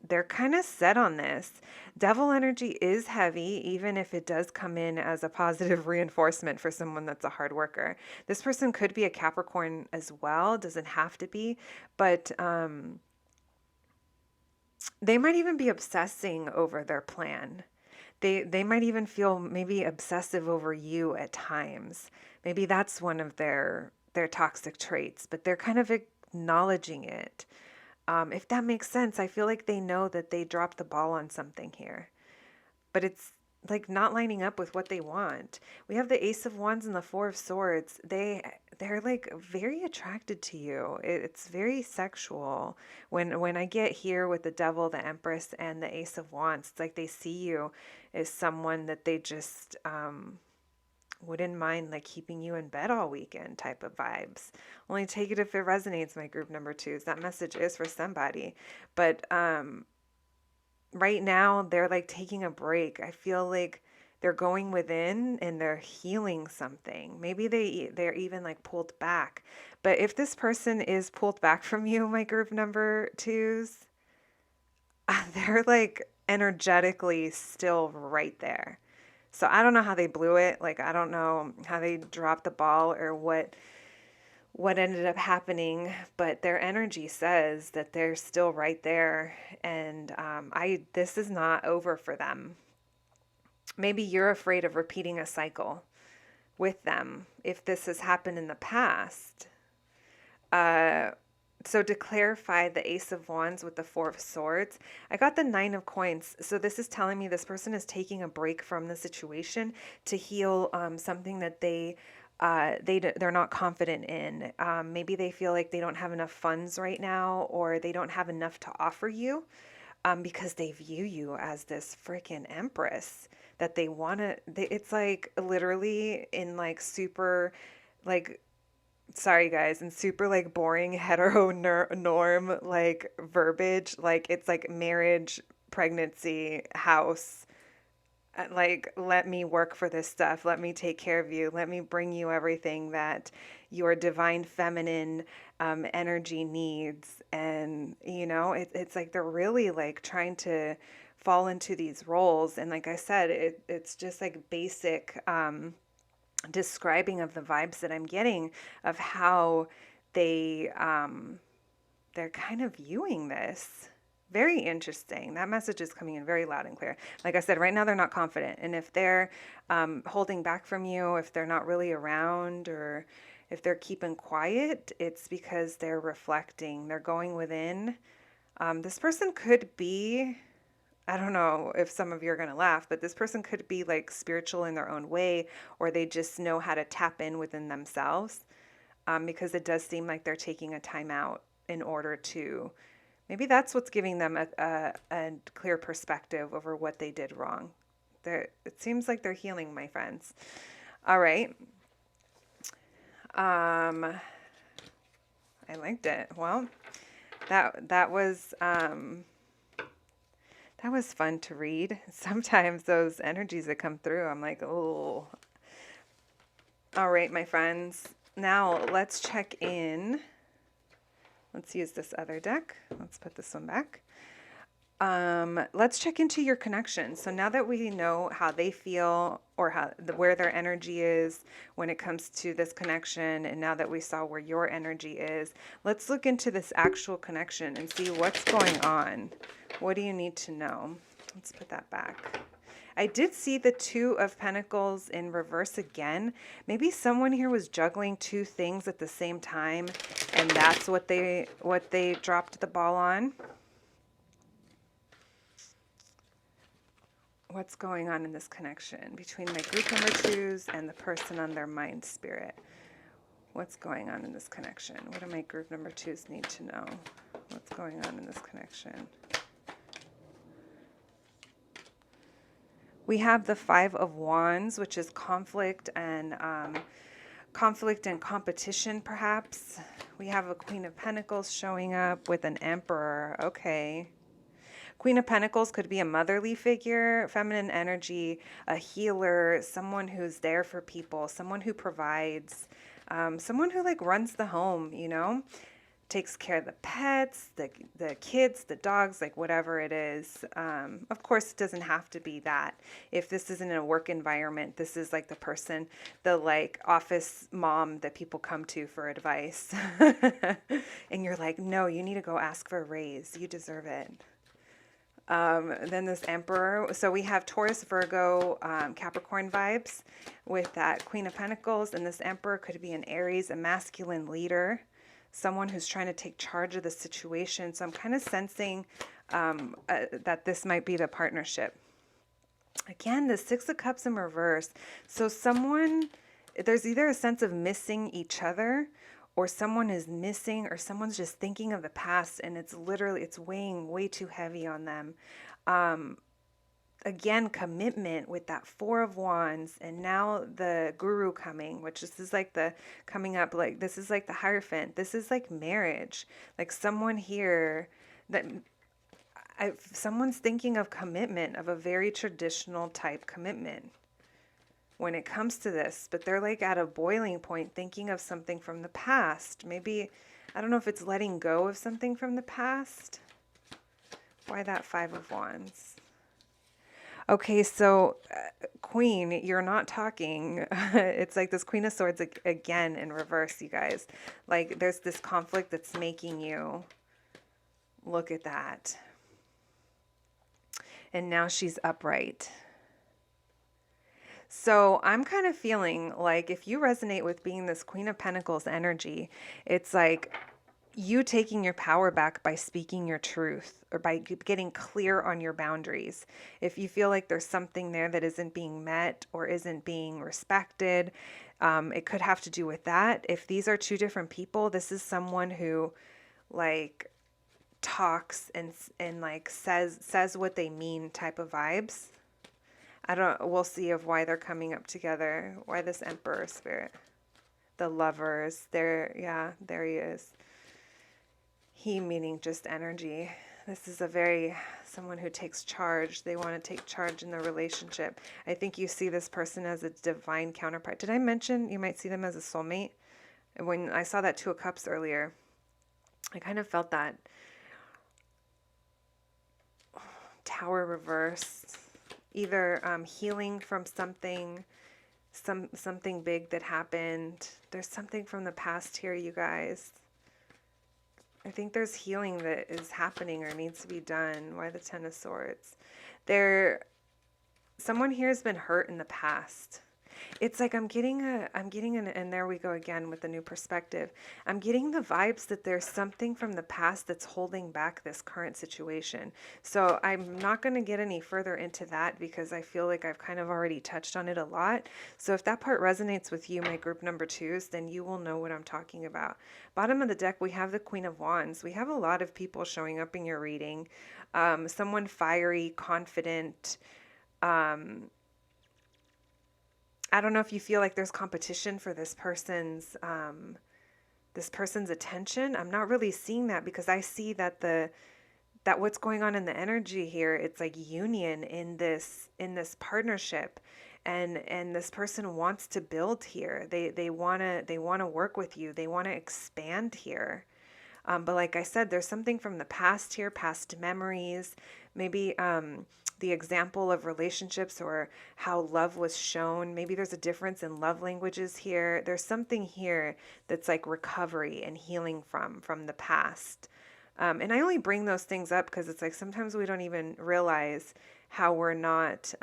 they're kind of set on this. Devil energy is heavy, even if it does come in as a positive reinforcement for someone that's a hard worker. This person could be a Capricorn as well, doesn't have to be, but they might even be obsessing over their plan. They might even feel maybe obsessive over you at times. Maybe that's one of their toxic traits, but they're kind of acknowledging it. If that makes sense, I feel like they know that they dropped the ball on something here, but it's like not lining up with what they want. We have the Ace of Wands and the Four of Swords. They're like very attracted to you. It's very sexual. When I get here with the Devil, the Empress, and the Ace of Wands, it's like they see you as someone that they just wouldn't mind like keeping you in bed all weekend type of vibes. Only take it if it resonates, my group number twos. That message is for somebody. But right now they're like taking a break. I feel like they're going within and they're healing something. Maybe they're even like pulled back. But if this person is pulled back from you, my group number twos, they're like energetically still right there. So I don't know how they blew it. Like I don't know how they dropped the ball or what ended up happening, but their energy says that they're still right there, and this is not over for them. Maybe you're afraid of repeating a cycle with them if this has happened in the past. So to clarify the Ace of Wands with the Four of Swords, I got the Nine of Coins. So this is telling me this person is taking a break from the situation to heal something that they're not confident in. Maybe they feel like they don't have enough funds right now, or they don't have enough to offer you, because they view you as this freaking empress that they want to. It's like literally in like super, like, sorry guys, and super like boring hetero norm like verbiage. Like it's like marriage, pregnancy, house. Like, let me work for this stuff. Let me take care of you. Let me bring you everything that your divine feminine energy needs. And, it's like they're really like trying to fall into these roles. And like I said, it's just like basic describing of the vibes that I'm getting of how they they're kind of viewing this. Very interesting. That message is coming in very loud and clear. Like I said, right now they're not confident. And if they're holding back from you, if they're not really around, or if they're keeping quiet, it's because they're reflecting. They're going within. This person could be, I don't know if some of you are going to laugh, but this person could be like spiritual in their own way, or they just know how to tap in within themselves, because it does seem like they're taking a time out in order to, maybe that's what's giving them a clear perspective over what they did wrong. It seems like they're healing, my friends. All right. I liked it. Well, that was That was fun to read. Sometimes those energies that come through, I'm like, oh. All right, my friends. Now let's check in. Let's use this other deck. Let's put this one back. Let's check into your connection. So now that we know how they feel or where their energy is when it comes to this connection, and now that we saw where your energy is, let's look into this actual connection and see what's going on. What do you need to know? Let's put that back. I did see the Two of Pentacles in reverse again. Maybe someone here was juggling two things at the same time, and that's what they dropped the ball on. What's going on in this connection between my group number twos and the person on their mind spirit? What's going on in this connection? What do my group number twos need to know? What's going on in this connection? We have the Five of Wands, which is conflict and competition, perhaps. We have a Queen of Pentacles showing up with an Emperor. Okay. Queen of Pentacles could be a motherly figure, feminine energy, a healer, someone who's there for people, someone who provides, someone who like runs the home, you know, takes care of the pets, the kids, the dogs, like whatever it is. Of course, it doesn't have to be that. If this isn't a work environment, this is like the person, the like office mom that people come to for advice. And you're like, no, you need to go ask for a raise. You deserve it. Then this Emperor. So we have Taurus, Virgo, Capricorn vibes with that Queen of Pentacles. And this Emperor could be an Aries, a masculine leader, someone who's trying to take charge of the situation. So I'm kind of sensing that this might be the partnership. Again, the Six of Cups in reverse. So there's either a sense of missing each other, or someone is missing, or someone's just thinking of the past, and it's weighing way too heavy on them. Again, commitment with that Four of Wands, and now the Guru coming, which this is like the coming up, like this is like the Hierophant. This is like marriage. Like someone here someone's thinking of commitment, of a very traditional type commitment when it comes to this, but they're like at a boiling point thinking of something from the past. Maybe, I don't know if it's letting go of something from the past. Why that Five of Wands? Okay, so Queen, you're not talking. It's like this Queen of Swords again in reverse, you guys. Like there's this conflict that's making you look at that. And now she's upright. So I'm kind of feeling like if you resonate with being this Queen of Pentacles energy, it's like you taking your power back by speaking your truth, or by getting clear on your boundaries. If you feel like there's something there that isn't being met or isn't being respected, it could have to do with that. If these are two different people, this is someone who like talks and like says what they mean type of vibes. We'll see of why they're coming up together. Why this Emperor spirit. The Lovers. There he is. He meaning just energy. This is someone who takes charge. They want to take charge in the relationship. I think you see this person as a divine counterpart. Did I mention you might see them as a soulmate? When I saw that Two of Cups earlier, I kind of felt that. Tower reversed. Either healing from something big that happened. There's something from the past here, you guys. I think there's healing that is happening or needs to be done. Why the Ten of Swords? Someone here has been hurt in the past. It's like I'm getting and there we go again with the new perspective. I'm getting the vibes that there's something from the past that's holding back this current situation. So I'm not going to get any further into that because I feel like I've kind of already touched on it a lot. So if that part resonates with you, my group number twos, then you will know what I'm talking about. Bottom of the deck, we have the Queen of Wands. We have a lot of people showing up in your reading. Someone fiery, confident, I don't know if you feel like there's competition for this person's attention. I'm not really seeing that because I see that that what's going on in the energy here, it's like union in this partnership, and this person wants to build here. They want to work with you. They want to expand here. But like I said, there's something from the past here, past memories, maybe the example of relationships or how love was shown. Maybe there's a difference in love languages here. There's something here that's like recovery and healing from the past. And I only bring those things up because it's like sometimes we don't even realize how we're not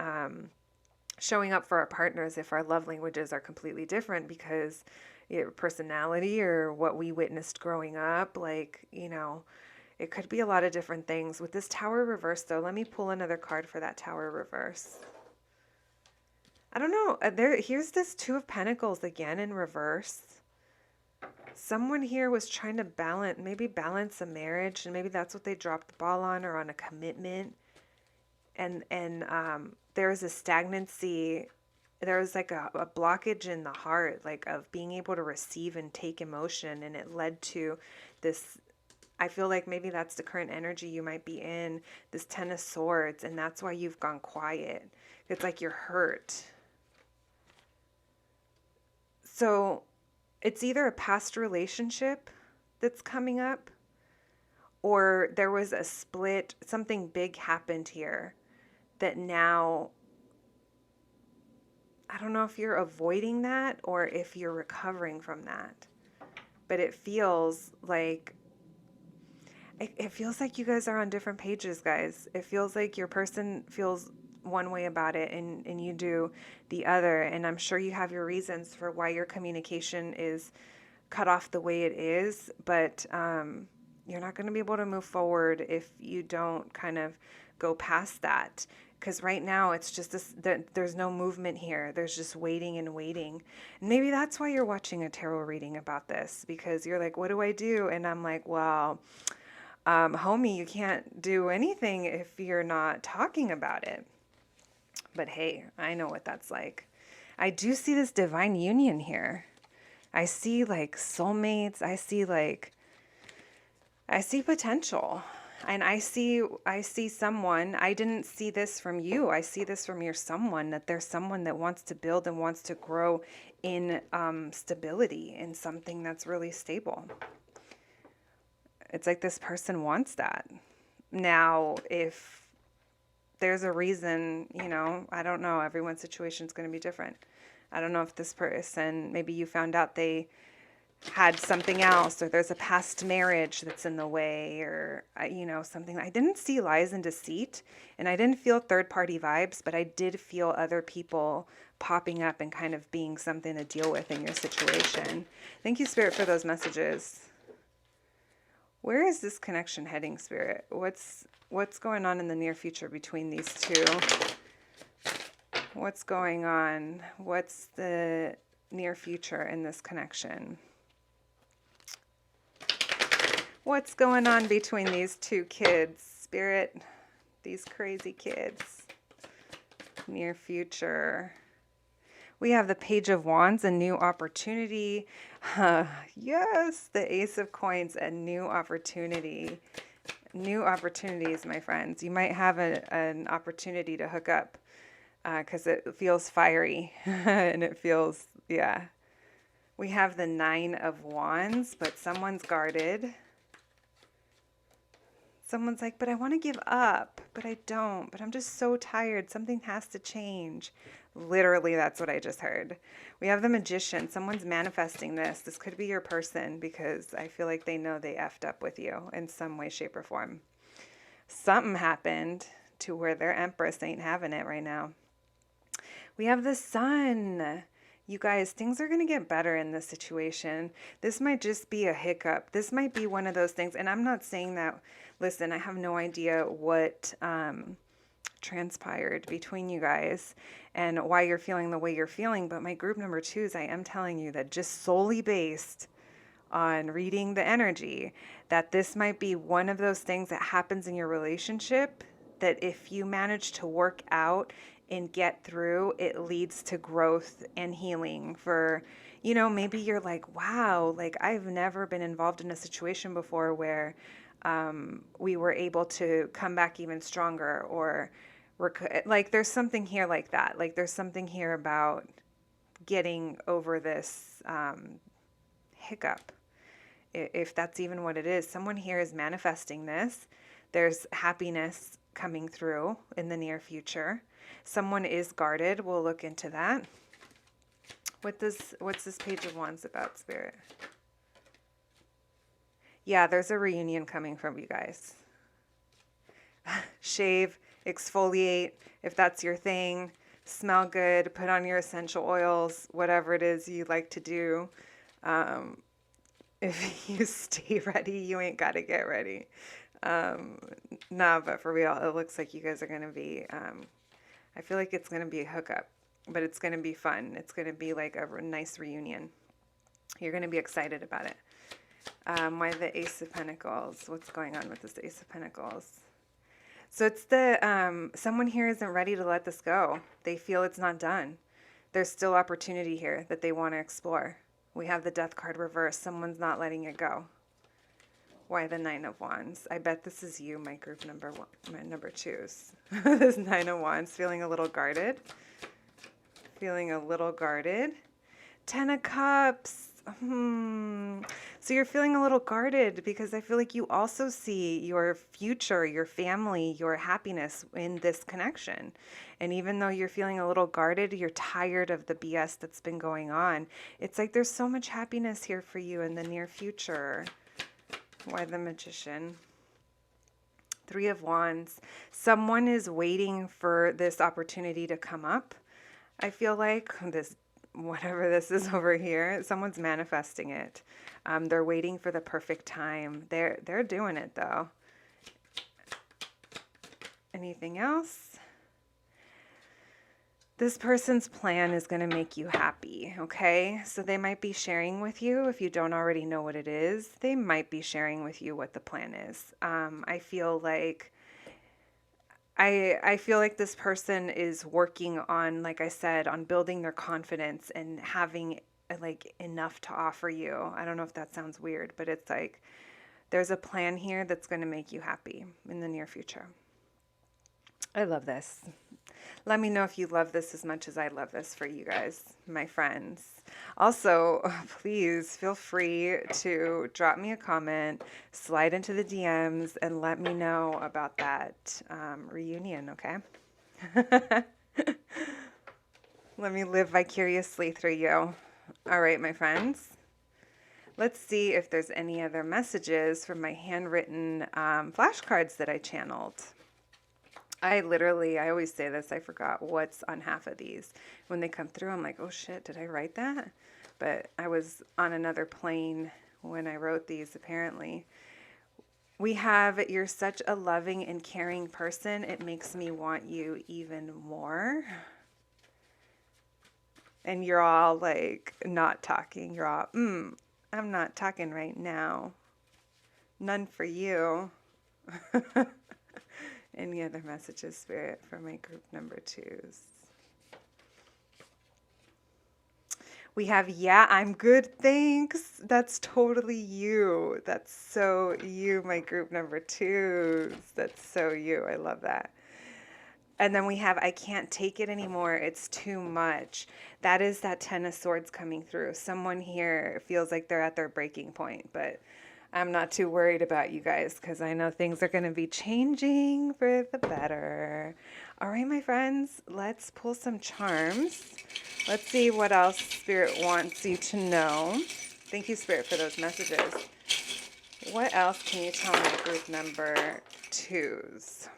showing up for our partners if our love languages are completely different, because your personality or what we witnessed growing up, like, it could be a lot of different things. With this Tower reverse, though, let me pull another card for that Tower reverse. I don't know. Here's this Two of Pentacles again in reverse. Someone here was trying to balance a marriage, and maybe that's what they dropped the ball on, or on a commitment. And there was a stagnancy. There was like a blockage in the heart, like of being able to receive and take emotion, and it led to this. I feel like maybe that's the current energy you might be in, this Ten of Swords, and that's why you've gone quiet. It's like you're hurt. So it's either a past relationship that's coming up, or there was a split, something big happened here that now, I don't know if you're avoiding that or if you're recovering from that, but it feels like you guys are on different pages, guys. It feels like your person feels one way about it and you do the other. And I'm sure you have your reasons for why your communication is cut off the way it is, but you're not going to be able to move forward if you don't kind of go past that. Because right now it's just there's no movement here. There's just waiting and waiting. And maybe that's why you're watching a tarot reading about this, because you're like, what do I do? And I'm like, well, homie, you can't do anything if you're not talking about it. But hey, I know what that's like. I do see this divine union here. I see like soulmates. I see potential. And I see someone. I didn't see this from you. I see this from your someone, that there's someone that wants to build and wants to grow in stability, in something that's really stable. It's like this person wants that. Now, if there's a reason, I don't know. Everyone's situation is going to be different. I don't know if this person, maybe you found out they had something else, or there's a past marriage that's in the way, or, something. I didn't see lies and deceit, and I didn't feel third-party vibes, but I did feel other people popping up and kind of being something to deal with in your situation. Thank you, Spirit, for those messages. Where is this connection heading, Spirit? What's going on in the near future between these two? What's going on? What's the near future in this connection? What's going on between these two kids, Spirit? These crazy kids. Near future. We have the Page of Wands, a new opportunity. Yes, the Ace of Coins, a new opportunity. New opportunities, my friends. You might have an opportunity to hook up because it feels fiery and it feels, yeah. We have the Nine of Wands, but someone's guarded. Someone's like, but I want to give up, but I don't, but I'm just so tired. Something has to change. Literally, that's what I just heard. We have the Magician. Someone's manifesting this. This could be your person, because I feel like they know they effed up with you in some way, shape, or form. Something happened to where their Empress ain't having it right now. We have the Sun. You guys, things are going to get better in this situation. This might just be a hiccup. This might be one of those things. And I'm not saying that, listen, I have no idea what transpired between you guys and why you're feeling the way you're feeling. But my group number 2s, I am telling you that just solely based on reading the energy, that this might be one of those things that happens in your relationship that if you manage to work out and get through, it leads to growth and healing for, maybe you're like, wow, like I've never been involved in a situation before where we were able to come back even stronger, or like there's something here like that. Like there's something here about getting over this hiccup, if that's even what it is. Someone here is manifesting this. There's happiness coming through in the near future. Someone is guarded. We'll look into that. What's this Page of Wands about, Spirit? Yeah, there's a reunion coming from you guys. Shave, exfoliate, if that's your thing. Smell good, put on your essential oils, whatever it is you like to do. If you stay ready, you ain't got to get ready. No, but for real, it looks like you guys are going to be, I feel like it's going to be a hookup, but it's going to be fun. It's going to be like a nice reunion. You're going to be excited about it. Why the Ace of Pentacles? What's going on with this Ace of Pentacles? So it's the, someone here isn't ready to let this go. They feel it's not done. There's still opportunity here that they want to explore. We have the Death card reversed. Someone's not letting it go. Why the Nine of Wands? I bet this is you, my group number one, my number twos. This Nine of Wands, feeling a little guarded. Feeling a little guarded. Ten of Cups. So you're feeling a little guarded because I feel like you also see your future, your family, your happiness in this connection. And even though you're feeling a little guarded, you're tired of the BS that's been going on. It's like there's so much happiness here for you in the near future. Why the Magician? Three of Wands. Someone is waiting for this opportunity to come up. I feel like this, whatever this is over here, someone's manifesting it. They're waiting for the perfect time. They're doing it though. Anything else? This person's plan is going to make you happy, okay? So they might be sharing with you, if you don't already know what it is, they might be sharing with you what the plan is. I feel like this person is working on, like I said, on building their confidence and having like enough to offer you. I don't know if that sounds weird, but it's like there's a plan here that's going to make you happy in the near future. I love this. Let me know if you love this as much as I love this for you guys, my friends. Also, please feel free to drop me a comment, slide into the DMs, and let me know about that reunion, okay? Let me live vicariously through you. All right, my friends. Let's see if there's any other messages from my handwritten flashcards that I channeled. I always say this, I forgot what's on half of these. When they come through, I'm like, oh shit, did I write that? But I was on another plane when I wrote these, apparently. We have, you're such a loving and caring person. It makes me want you even more. And you're all like not talking. You're all, I'm not talking right now. None for you. Any other messages, Spirit, for my group number twos? We have, yeah, I'm good, thanks. That's totally you. That's so you, my group number twos. That's so you. I love that. And then we have, I can't take it anymore. It's too much. That is that Ten of Swords coming through. Someone here feels like they're at their breaking point, but I'm not too worried about you guys because I know things are going to be changing for the better. All right, my friends, let's pull some charms. Let's see what else Spirit wants you to know. Thank you, Spirit, for those messages. What else can you tell my group number twos?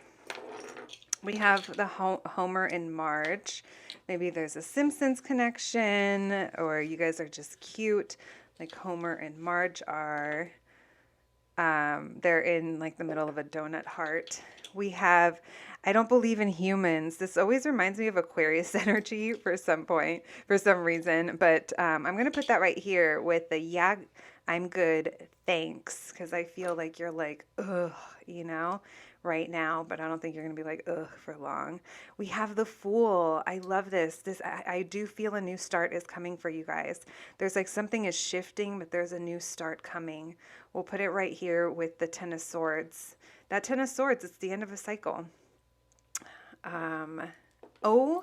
We have the Homer and Marge. Maybe there's a Simpsons connection, or you guys are just cute, like Homer and Marge are. They're in like the middle of a donut heart. We have, I don't believe in humans. This always reminds me of Aquarius energy for some reason. But I'm going to put that right here with the, yeah, I'm good, thanks. Because I feel like you're like, ugh, you know. right now, but I don't think you're going to be like, ugh, for long. We have the Fool. I love this. I do feel a new start is coming for you guys. There's like something is shifting, but there's a new start coming. We'll put it right here with the Ten of Swords. That Ten of Swords, it's the end of a cycle. Oh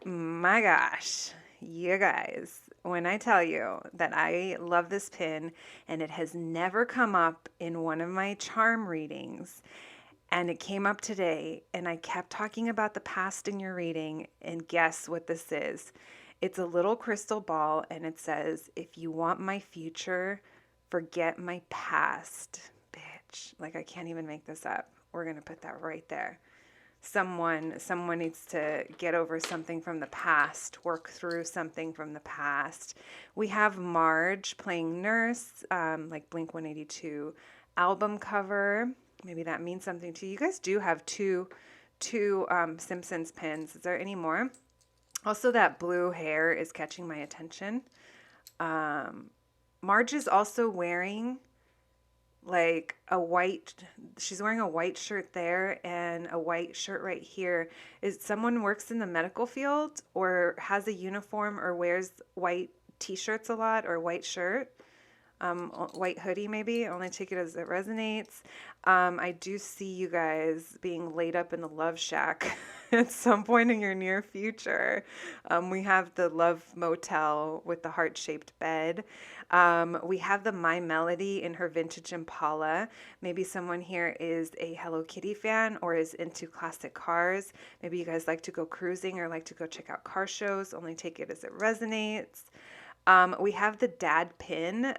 my gosh, you guys, when I tell you that I love this pin and it has never come up in one of my charm readings, and it came up today, and I kept talking about the past in your reading, and guess what this is? It's a little crystal ball, and it says, if you want my future, forget my past. Bitch, like I can't even make this up. We're going to put that right there. Someone needs to get over something from the past, work through something from the past. We have Marge playing nurse, like Blink 182 album cover. Maybe that means something to you. You guys do have two Simpsons pins. Is there any more? Also, that blue hair is catching my attention. Marge is also wearing like she's wearing a white shirt there and a white shirt right here. Is someone works in the medical field or has a uniform or wears white t-shirts a lot or white shirt? White hoodie maybe. Only take it as it resonates. I do see you guys being laid up in the love shack at some point in your near future. We have the love motel with the heart-shaped bed. We have the My Melody in her vintage Impala. Maybe someone here is a Hello Kitty fan or is into classic cars. Maybe you guys like to go cruising or like to go check out car shows. Only take it as it resonates. We have the dad pin.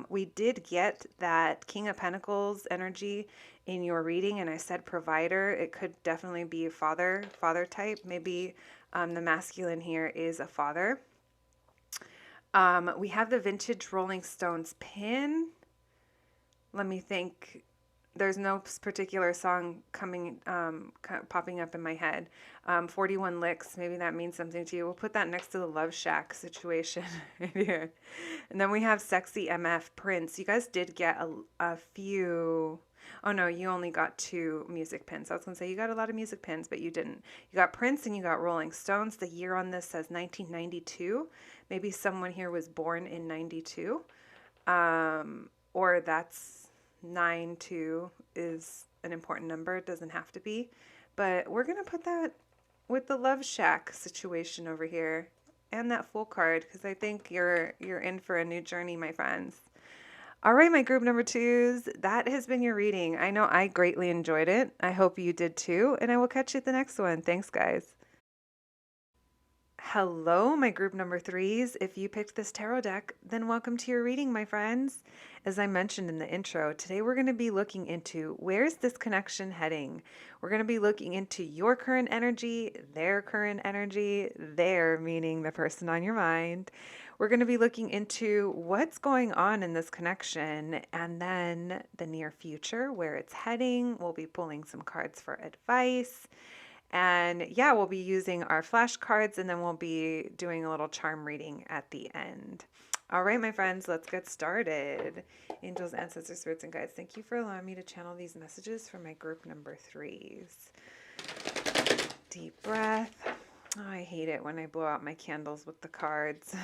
We did get that King of Pentacles energy in your reading, and I said provider. It could definitely be a father type. Maybe the masculine here is a father. We have the vintage Rolling Stones pin. Let me think. There's no particular song popping up in my head. 41 licks, maybe that means something to you. We'll put that next to the Love Shack situation right here. And then we have Sexy MF Prince. You guys did get a few. Oh no, you only got 2 music pins. I was going to say you got a lot of music pins, but you didn't. You got Prince and you got Rolling Stones. The year on this says 1992. Maybe someone here was born in 92. Or that's 9-2 is an important number. It doesn't have to be. But we're going to put that with the Love Shack situation over here and that Fool card because I think you're in for a new journey, my friends. All right, my group number 2s, that has been your reading. I know I greatly enjoyed it. I hope you did too, and I will catch you at the next one. Thanks, guys. Hello, my group number 3s. If you picked this tarot deck, then welcome to your reading, my friends. As I mentioned in the intro, today we're going to be looking into where's this connection heading. We're going to be looking into your current energy, their current energy, their meaning the person on your mind. We're going to be looking into what's going on in this connection and then the near future, where it's heading. We'll be pulling some cards for advice. And yeah, we'll be using our flashcards and then we'll be doing a little charm reading at the end. All right, my friends, let's get started. Angels, ancestors, spirits, and guides, thank you for allowing me to channel these messages for my group number 3s. Deep breath. Oh, I hate it when I blow out my candles with the cards.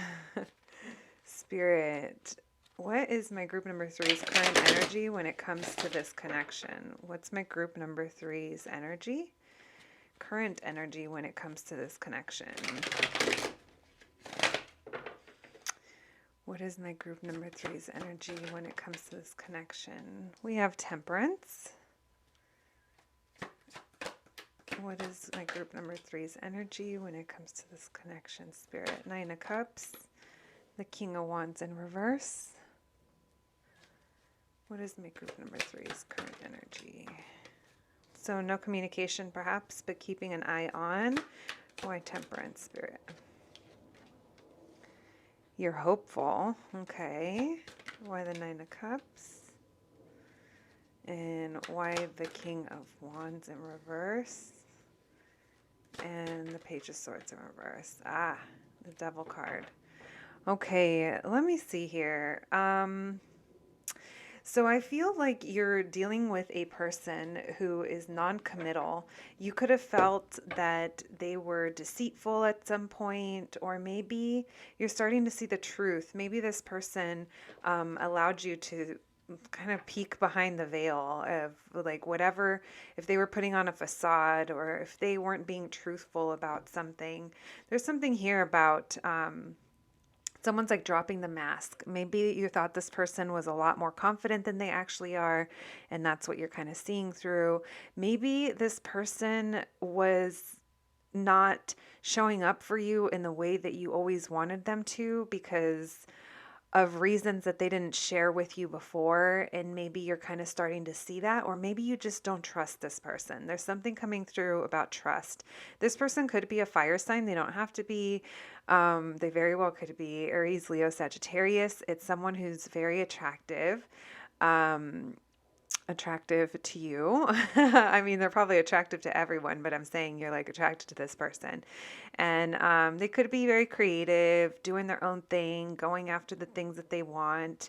Spirit, what is my group number 3's current energy when it comes to this connection? What's my group number 3's energy? Current energy when it comes to this connection. What is my group number 3's energy when it comes to this connection? We have Temperance. What is my group number 3's energy when it comes to this connection? Spirit, 9 of Cups. The King of Wands in reverse. What is my group number 3's current energy? So no communication perhaps, but keeping an eye on. Why Temperance, Spirit? You're hopeful. Okay. Why the 9 of Cups? And why the King of Wands in reverse? And the Page of Swords in reverse. Ah, the Devil card. Okay, let me see here. So I feel like you're dealing with a person who is non-committal. You could have felt that they were deceitful at some point, or maybe you're starting to see the truth. Maybe this person allowed you to kind of peek behind the veil of like whatever, if they were putting on a facade or if they weren't being truthful about something. There's something here about someone's like dropping the mask. Maybe you thought this person was a lot more confident than they actually are, and that's what you're kind of seeing through. Maybe this person was not showing up for you in the way that you always wanted them to because of reasons that they didn't share with you before, and maybe you're kind of starting to see that, or maybe you just don't trust this person. There's something coming through about trust. This person could be a fire sign. They don't have to be. They very well could be Aries, Leo, Sagittarius. It's someone who's very attractive. Um, Attractive to you. I mean, they're probably attractive to everyone, but I'm saying you're like attracted to this person. And they could be very creative, doing their own thing, going after the things that they want.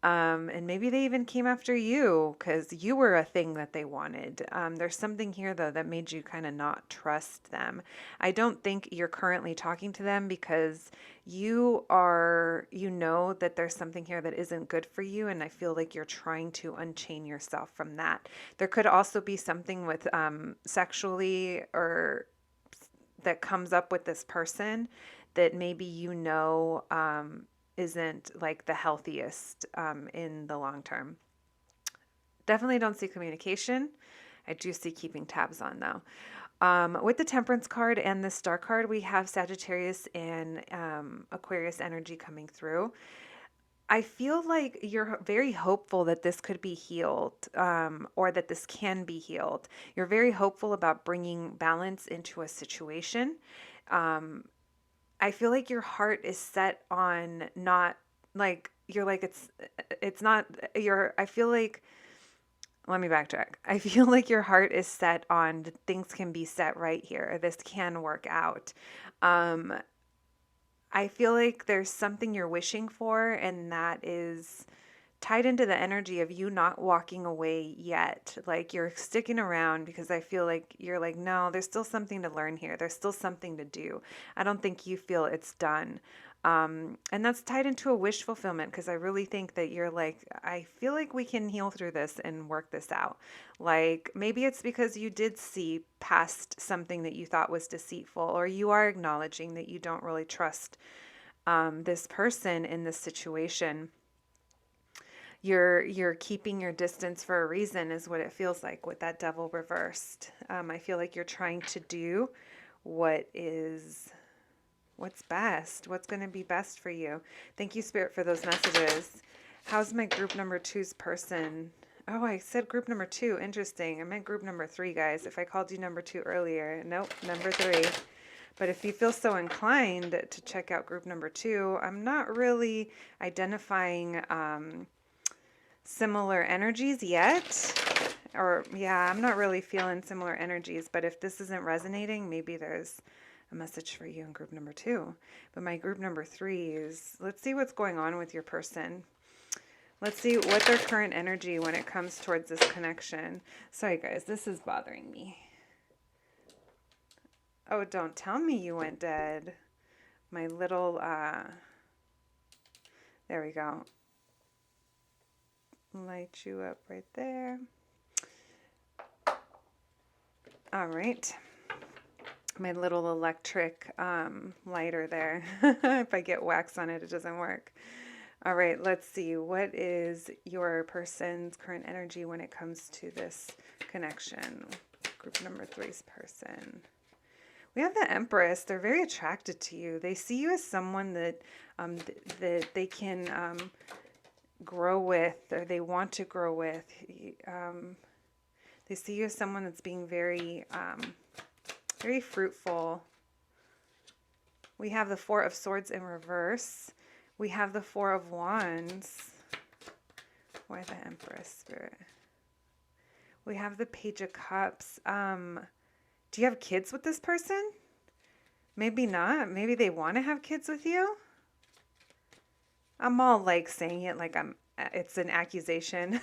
And maybe they even came after you because you were a thing that they wanted. There's something here, though, that made you kind of not trust them. I don't think you're currently talking to them because you know that there's something here that isn't good for you. And I feel like you're trying to unchain yourself from that. There could also be something with sexually or that comes up with this person that maybe isn't like the healthiest in the long term. Definitely don't see communication. I do see keeping tabs on though. With the Temperance card and the Star card, we have Sagittarius and Aquarius energy coming through. I feel like you're very hopeful that this could be healed or that this can be healed. You're very hopeful about bringing balance into a situation. I feel like your heart is set on not like you're like it's not your I feel like let me backtrack. I feel like your heart is set on things can be set right here. This can work out. Um I feel like there's something you're wishing for, and that is tied into the energy of you not walking away yet. Like you're sticking around because I feel like you're like, no, there's still something to learn here. There's still something to do. I don't think you feel it's done. And that's tied into a wish fulfillment because I really think that you're like, I feel like we can heal through this and work this out. Like maybe it's because you did see past something that you thought was deceitful, or you are acknowledging that you don't really trust this person in this situation. You're keeping your distance for a reason is what it feels like with that devil reversed. I feel like you're trying to do what's best, what's going to be best for you. Thank you, Spirit, for those messages. How's my group number 2's person? Oh, I said group number 2. Interesting. I meant group number 3, guys. If I called you number 2 earlier. Nope, number 3. But if you feel so inclined to check out group number 2, I'm not really identifying similar energies yet. Or, yeah, I'm not really feeling similar energies. But if this isn't resonating, maybe there's a message for you in group number 2. But my group number 3 is, let's see what's going on with your person. Let's see what their current energy when it comes towards this connection. Sorry, guys, this is bothering me. Oh, don't tell me you went dead. My little, there we go. Light you up right there. All right. My little electric lighter there. If I get wax on it, it doesn't work. All right, let's see. What is your person's current energy when it comes to this connection? Group number 3's person. We have the Empress. They're very attracted to you. They see you as someone that that they can grow with, or they want to grow with. They see you as someone that's being very very fruitful. We have the 4 of Swords in reverse. We have the 4 of Wands. Why the Empress, Spirit? We have the Page of Cups. Do you have kids with this person? Maybe not. Maybe they want to have kids with you. I'm all like saying it like I'm it's an accusation.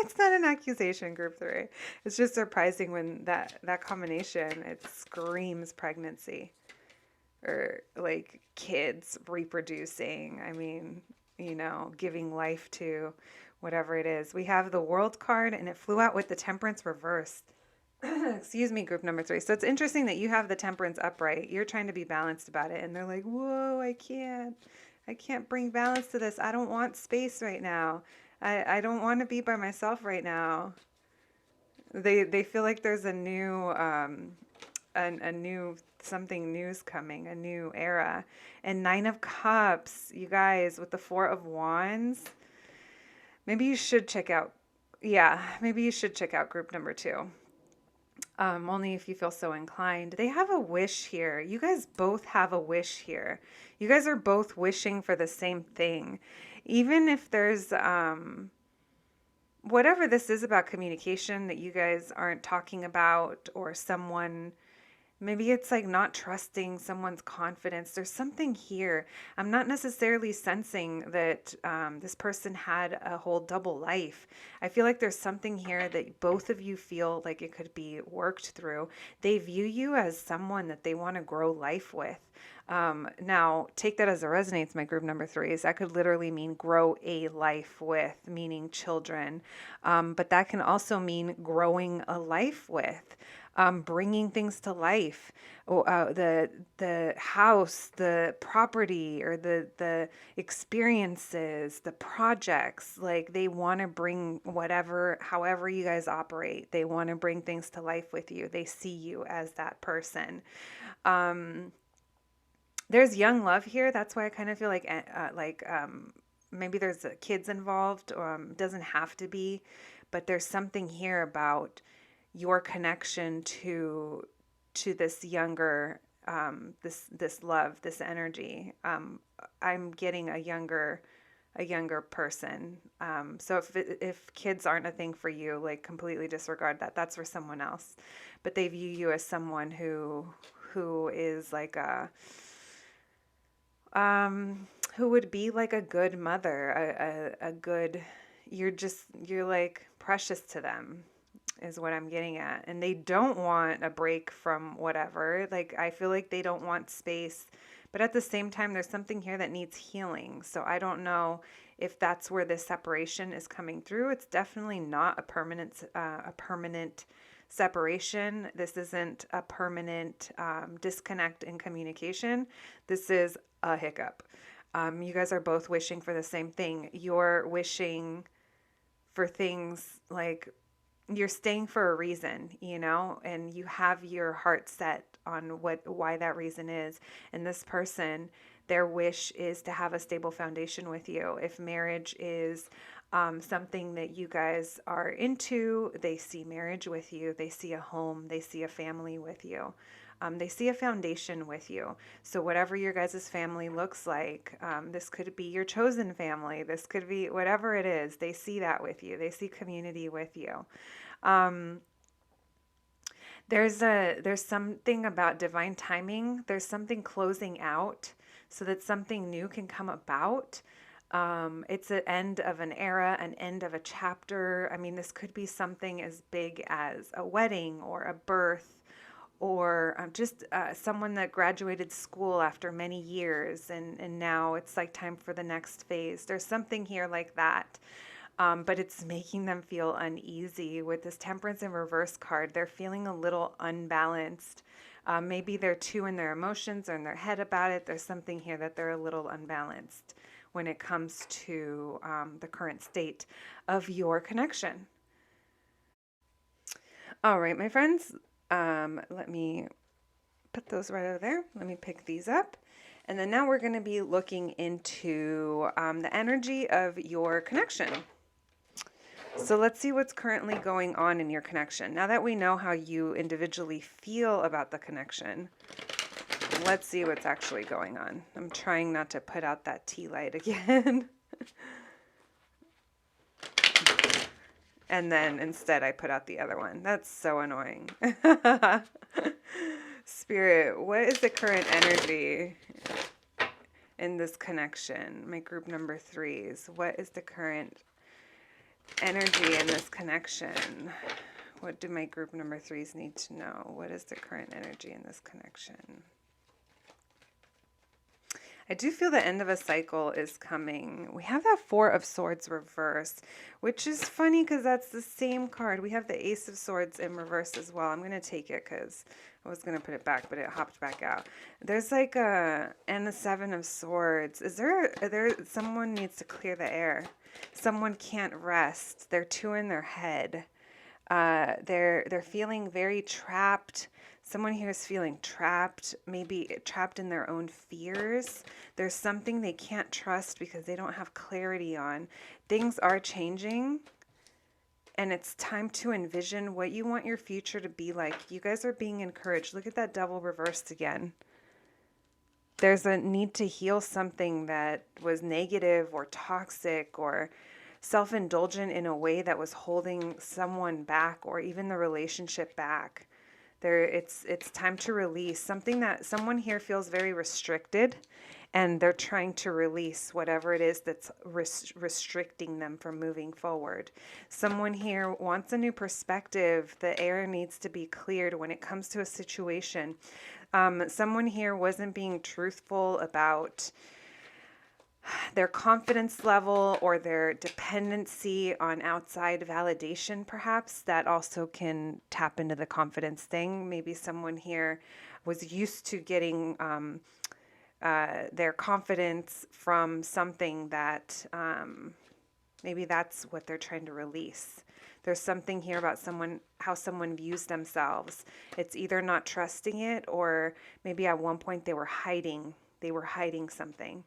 It's not an accusation, group 3. It's just surprising when that combination, it screams pregnancy or like kids reproducing. I mean, giving life to whatever it is. We have the World card, and it flew out with the Temperance reversed. Excuse me, group number 3. So it's interesting that you have the Temperance upright. You're trying to be balanced about it, and they're like, whoa, I can't bring balance to this. I don't want space right now. I don't want to be by myself right now. They feel like there's a new a new something new's coming, a new era. And 9 of Cups, you guys, with the 4 of Wands. Maybe you should check out, maybe you should check out group number 2. Only if you feel so inclined. They have a wish here. You guys both have a wish here. You guys are both wishing for the same thing. Even if there's whatever this is about communication that you guys aren't talking about, or someone, maybe it's like not trusting someone's confidence. There's something here. I'm not necessarily sensing that this person had a whole double life. I feel like there's something here that both of you feel like it could be worked through. They view you as someone that they want to grow life with. Now, take that as it resonates, my group number 3s. That could literally mean grow a life with, meaning children. But that can also mean growing a life with. Bringing things to life, the house, the property, or the experiences, the projects. Like, they want to bring however you guys operate, they want to bring things to life with you. They see you as that person. There's young love here. That's why I kind of feel like maybe there's kids involved. Doesn't have to be, but there's something here about your connection to this younger, this love, this energy. I'm getting a younger person. So if kids aren't a thing for you, like, completely disregard that. That's for someone else. But they view you as someone who is like who would be like a good mother, a good, you're like precious to them, is what I'm getting at. And they don't want a break from whatever. Like, I feel like they don't want space, but at the same time, there's something here that needs healing. So I don't know if that's where this separation is coming through. It's definitely not a permanent separation. This isn't a permanent disconnect in communication. This is a hiccup. You guys are both wishing for the same thing. You're wishing for things like, you're staying for a reason, and you have your heart set on why that reason is. And this person, their wish is to have a stable foundation with you. If marriage is something that you guys are into, they see marriage with you. They see a home. They see a family with you. They see a foundation with you. So whatever your guys' family looks like, this could be your chosen family. This could be whatever it is. They see that with you. They see community with you. There's something about divine timing. There's something closing out so that something new can come about. It's an end of an era, an end of a chapter. I mean, this could be something as big as a wedding or a birth, or just someone that graduated school after many years, and now it's like time for the next phase. There's something here like that. But it's making them feel uneasy. With this Temperance in reverse card, they're feeling a little unbalanced. Maybe they're too in their emotions or in their head about it. There's something here that they're a little unbalanced when it comes to the current state of your connection. All right, my friends, let me put those right over there. Let me pick these up. And then now we're going to be looking into the energy of your connection. So let's see what's currently going on in your connection. Now that we know how you individually feel about the connection, let's see what's actually going on. I'm trying not to put out that tea light again. And then instead I put out the other one. That's so annoying. Spirit, what is the current energy in this connection? My group number 3s. What is the current energy in this connection? What do my group number 3s need to know? What is the current energy in this connection? I do feel the end of a cycle is coming. We have that 4 of Swords reverse, which is funny because that's the same card. We have the Ace of Swords in reverse as well. I'm going to take it because I was going to put it back, but it hopped back out. There's like and the 7 of Swords. Is there someone needs to clear the air. Someone can't rest. They're too in their head. They're feeling very trapped. Someone here is feeling trapped, maybe trapped in their own fears. There's something they can't trust because they don't have clarity on. Things are changing, and it's time to envision what you want your future to be like. You guys are being encouraged. Look at that Devil reversed again. There's a need to heal something that was negative or toxic or self-indulgent in a way that was holding someone back or even the relationship back. It's time to release something that someone here feels very restricted, and they're trying to release whatever it is that's restricting them from moving forward. Someone here wants a new perspective. The air needs to be cleared when it comes to a situation. Someone here wasn't being truthful about their confidence level or their dependency on outside validation, perhaps. That also can tap into the confidence thing. Maybe someone here was used to getting their confidence from something that maybe that's what they're trying to release. There's something here about how someone views themselves. It's either not trusting it, or maybe at one point they were hiding something.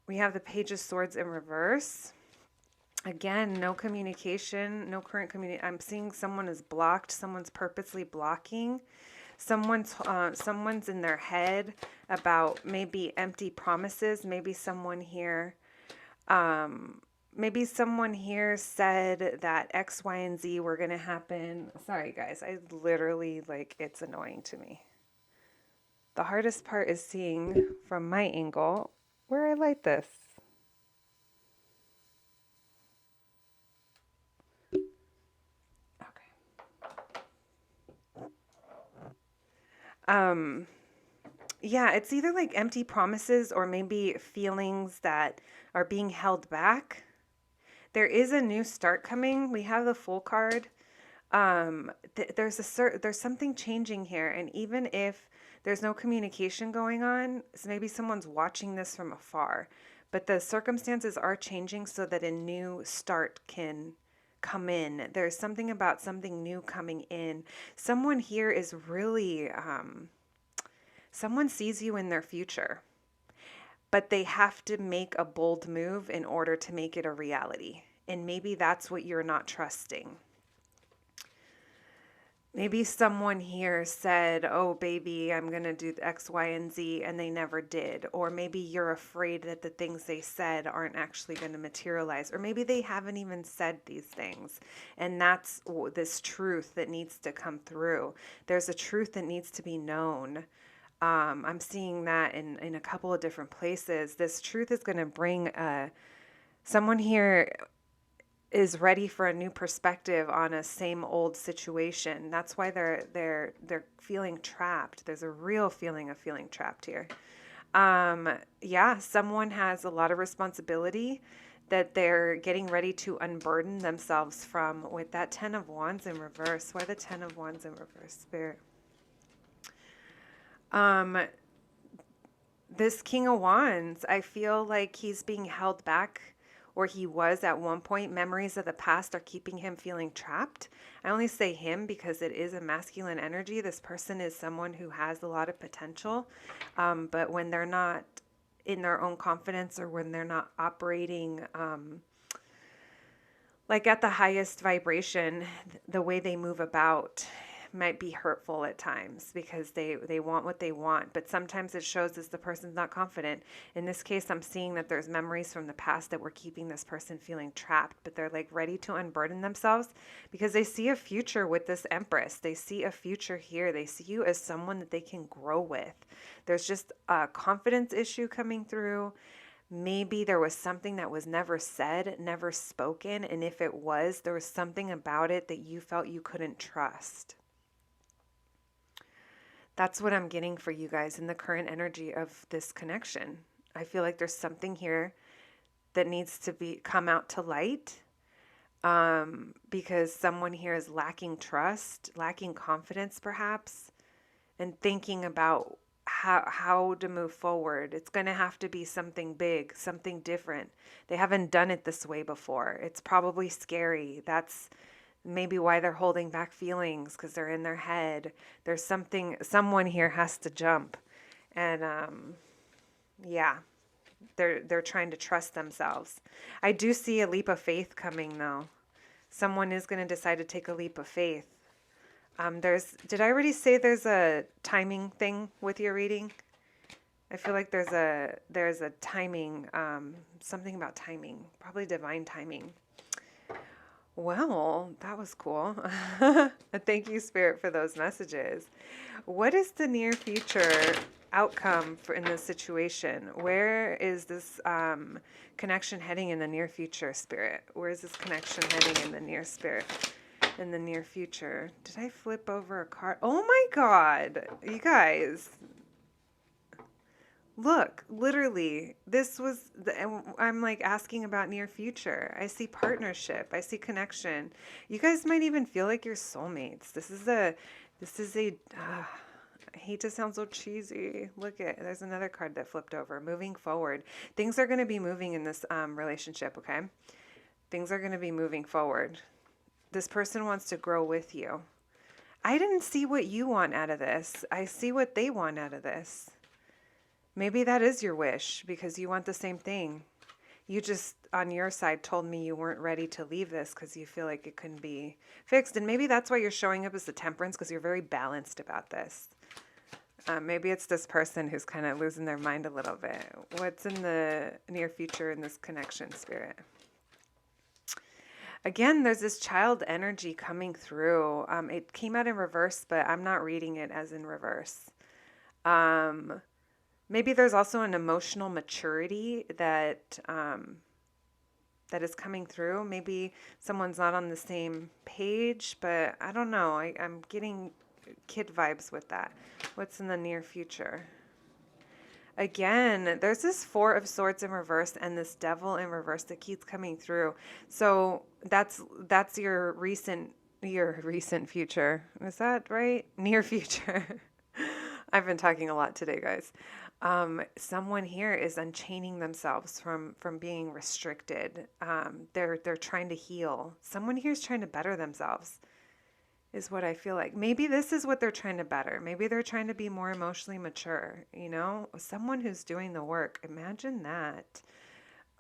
We have the Page of Swords in reverse. Again, no communication, no current communication. I'm seeing someone is blocked. Someone's purposely blocking. Someone's in their head about maybe empty promises. Maybe someone here said that X, Y, and Z were going to happen. Sorry, guys. I literally, it's annoying to me. The hardest part is seeing from my angle where I light this. Okay. Yeah, it's either like empty promises or maybe feelings that are being held back. There is a new start coming. We have the Fool card. There's something changing here, and even if there's no communication going on, so maybe someone's watching this from afar, but the circumstances are changing so that a new start can come in. There's something about something new coming in. Someone here is really, someone sees you in their future, but they have to make a bold move in order to make it a reality. And maybe that's what you're not trusting. Maybe someone here said, oh, baby, I'm going to do X, Y, and Z, and they never did. Or maybe you're afraid that the things they said aren't actually going to materialize. Or maybe they haven't even said these things. And that's this truth that needs to come through. There's a truth that needs to be known. I'm seeing that in a couple of different places. This truth is going to bring someone here is ready for a new perspective on a same old situation. That's why they're feeling trapped. There's a real feeling of feeling trapped here. Yeah, someone has a lot of responsibility that they're getting ready to unburden themselves from with that 10 of Wands in reverse. Why the 10 of Wands in reverse, Spirit? This King of Wands, I feel like he's being held back, or he was at one point. Memories of the past are keeping him feeling trapped. I only say him because it is a masculine energy. This person is someone who has a lot of potential, but when they're not in their own confidence, or when they're not operating like at the highest vibration, the way they move about might be hurtful at times because they want what they want, but sometimes it shows as the person's not confident. In this case, I'm seeing that there's memories from the past that were keeping this person feeling trapped, but they're like ready to unburden themselves because they see a future with this Empress. They see a future here. They see you as someone that they can grow with. There's just a confidence issue coming through. maybe there was something that was never said, never spoken. And if it was, there was something about it that you felt you couldn't trust. That's what I'm getting for you guys in the current energy of this connection. I feel like there's something here that needs to come out to light, because someone here is lacking trust, lacking confidence perhaps, and thinking about how to move forward. It's going to have to be something big, something different. They haven't done it this way before. It's probably scary. That's maybe why they're holding back feelings, because they're in their head. There's someone here has to jump. And yeah, they're trying to trust themselves. I do see a leap of faith coming though. Someone is going to decide to take a leap of faith. Did I already say there's a timing thing with your reading? I feel like there's a timing, something about timing, probably divine timing. Well, that was cool. Thank you, Spirit, for those messages. What is the near future outcome in this situation? Where is this connection heading in the near future, Spirit? Where is this connection heading in the near future? Did I flip over a card? Oh my God, you guys. Look, literally, I'm like asking about near future. I see partnership. I see connection. You guys might even feel like you're soulmates. I hate to sound so cheesy. There's another card that flipped over. Moving forward. Things are going to be moving in this relationship, okay? Things are going to be moving forward. This person wants to grow with you. I didn't see what you want out of this. I see what they want out of this. Maybe that is your wish because you want the same thing. You just, on your side, told me you weren't ready to leave this because you feel like it couldn't be fixed. And maybe that's why you're showing up as the Temperance, because you're very balanced about this. Maybe it's this person who's kind of losing their mind a little bit. What's in the near future in this connection, Spirit? Again, there's this child energy coming through. It came out in reverse, but I'm not reading it as in reverse. Maybe there's also an emotional maturity that is coming through. Maybe someone's not on the same page, but I don't know. I'm getting kid vibes with that. What's in the near future? Again, there's this Four of Swords in reverse and this Devil in reverse that keeps coming through. So that's your recent future. Is that right? Near future. I've been talking a lot today, guys. Someone here is unchaining themselves from being restricted. They're trying to heal. Someone here is trying to better themselves, is what I feel like. Maybe this is what they're trying to better. Maybe they're trying to be more emotionally mature, someone who's doing the work. Imagine that.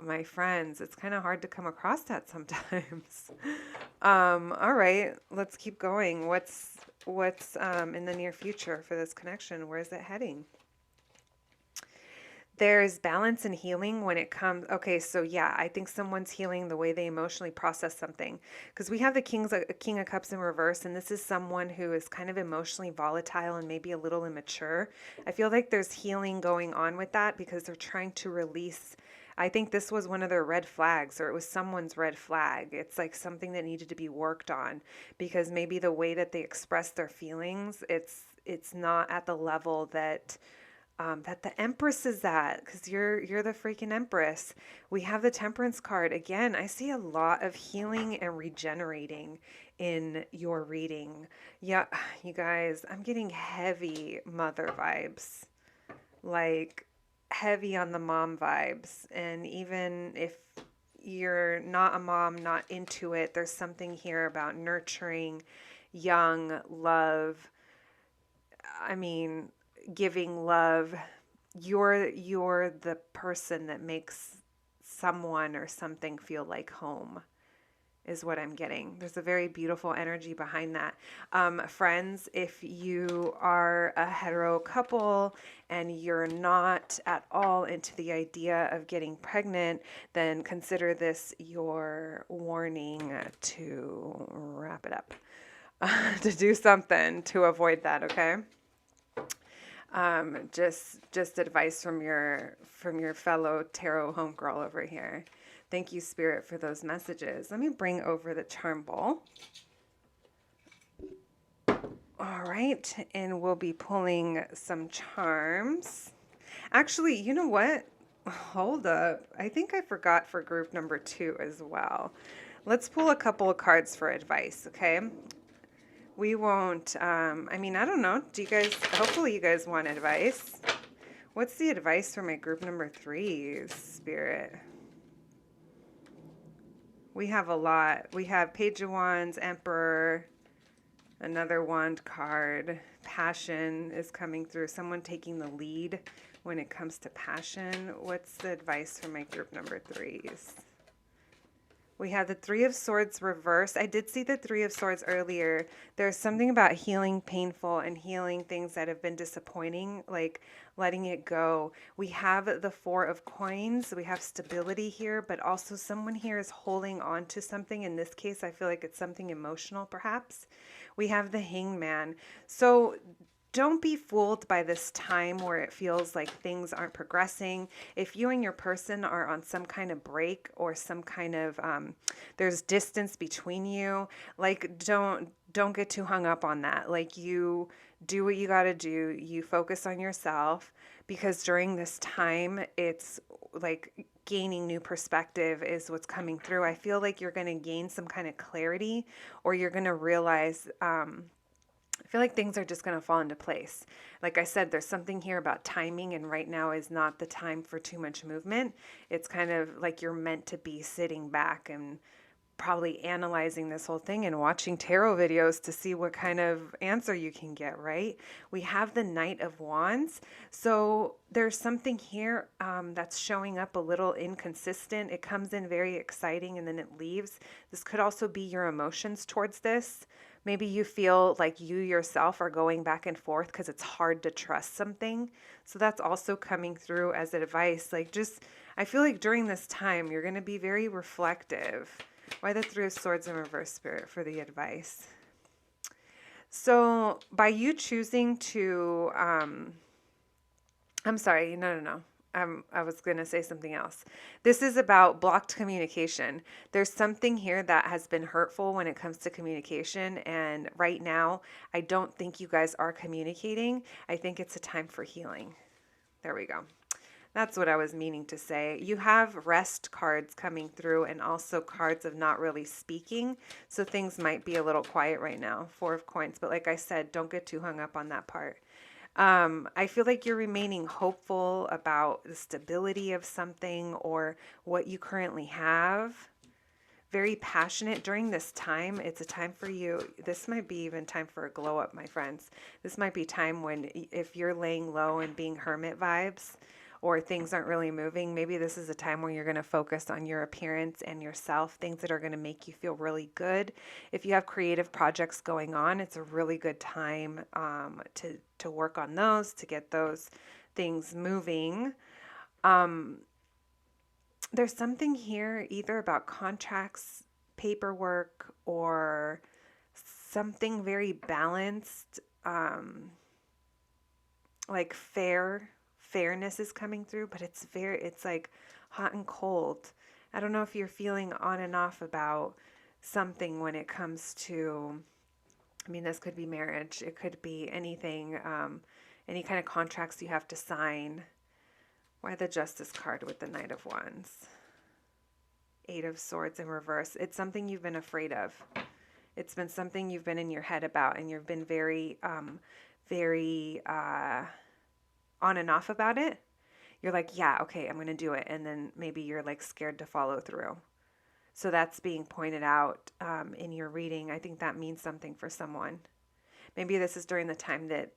My friends, it's kind of hard to come across that sometimes. All right, let's keep going. What's in the near future for this connection? Where is it heading? There's balance and healing when it comes. Okay, so yeah, I think someone's healing the way they emotionally process something. Because we have the King of Cups in reverse, and this is someone who is kind of emotionally volatile and maybe a little immature. I feel like there's healing going on with that because they're trying to release. I think this was one of their red flags, or it was someone's red flag. It's like something that needed to be worked on because maybe the way that they express their feelings, it's not at the level that the Empress is at, because you're the freaking Empress. We have the Temperance card. Again, I see a lot of healing and regenerating in your reading. Yeah, you guys, I'm getting heavy mother vibes, like heavy on the mom vibes. And even if you're not a mom, not into it, there's something here about nurturing, young, love. I mean, giving love. You're the person that makes someone or something feel like home, is what I'm getting. There's a very beautiful energy behind that. Friends, if you are a hetero couple and you're not at all into the idea of getting pregnant, then consider this your warning to wrap it up, to do something to avoid that, okay? Just advice from your fellow tarot homegirl over here. Thank you, Spirit, for those messages. Let me bring over the charm ball. All right, and we'll be pulling some charms. Actually, you know what? Hold up. I think I forgot for group number 2 as well. Let's pull a couple of cards for advice, okay? We won't, I mean, I don't know. Do you guys, hopefully you guys want advice. What's the advice for my group number 3, Spirit? We have a lot. We have Page of Wands, Emperor, another wand card. Passion is coming through. Someone taking the lead when it comes to passion. What's the advice for my group number 3s? We have the Three of Swords reversed. I did see the Three of Swords earlier. There's something about healing painful and healing things that have been disappointing, like letting it go. We have the Four of Coins. We have stability here, but also someone here is holding on to something. In this case, I feel like it's something emotional, perhaps. We have the Hangman. So don't be fooled by this time where it feels like things aren't progressing. If you and your person are on some kind of break or some kind of there's distance between you, like don't get too hung up on that. Like, you do what you got to do. You focus on yourself, because during this time it's like gaining new perspective is what's coming through. I feel like you're going to gain some kind of clarity, or you're going to realize I feel like things are just going to fall into place. Like I said, there's something here about timing, and right now is not the time for too much movement. It's kind of like you're meant to be sitting back and probably analyzing this whole thing and watching tarot videos to see what kind of answer you can get, right? We have the Knight of Wands. So there's something here that's showing up a little inconsistent. It comes in very exciting and then it leaves. This could also be your emotions towards this. Maybe you feel like you yourself are going back and forth because it's hard to trust something. So that's also coming through as advice. Like, just, I feel like during this time, you're going to be very reflective. Why the Three of Swords in reverse, Spirit, for the advice? So by you choosing to, I'm sorry, no. I was going to say something else. This is about blocked communication. There's something here that has been hurtful when it comes to communication. And right now, I don't think you guys are communicating. I think it's a time for healing. There we go. That's what I was meaning to say. You have rest cards coming through and also cards of not really speaking. So things might be a little quiet right now. Four of Coins. But like I said, don't get too hung up on that part. I feel like you're remaining hopeful about the stability of something or what you currently have. Very passionate during this time. It's a time for you. This might be even time for a glow up, my friends. This might be time when, if you're laying low and being hermit vibes, or things aren't really moving, maybe this is a time where you're going to focus on your appearance and yourself, things that are going to make you feel really good. If you have creative projects going on, it's a really good time to work on those, to get those things moving. There's something here either about contracts, paperwork, or something very balanced, like fairness is coming through, but it's like hot and cold. I don't know if you're feeling on and off about something when it comes to, I mean, this could be marriage. It could be anything, any kind of contracts you have to sign. Why the Justice card with the Knight of Wands? Eight of Swords in reverse. It's something you've been afraid of. It's been something you've been in your head about, and you've been very on and off about it. You're like, yeah, okay, I'm going to do it. And then maybe you're like scared to follow through. So that's being pointed out in your reading. I think that means something for someone. Maybe this is during the time that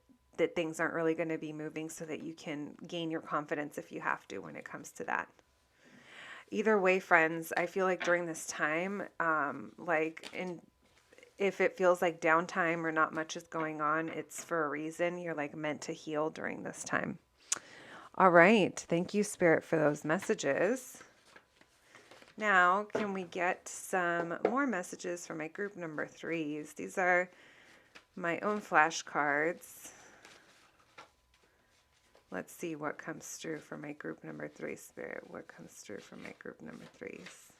things aren't really going to be moving, so that you can gain your confidence if you have to when it comes to that. Either way, friends, I feel like during this time, if it feels like downtime or not much is going on, it's for a reason. You're like meant to heal during this time. All right. Thank you, Spirit, for those messages. Now, can we get some more messages for my group number 3s? These are my own flashcards. Let's see what comes through for my group number 3, Spirit. What comes through for my group number 3s?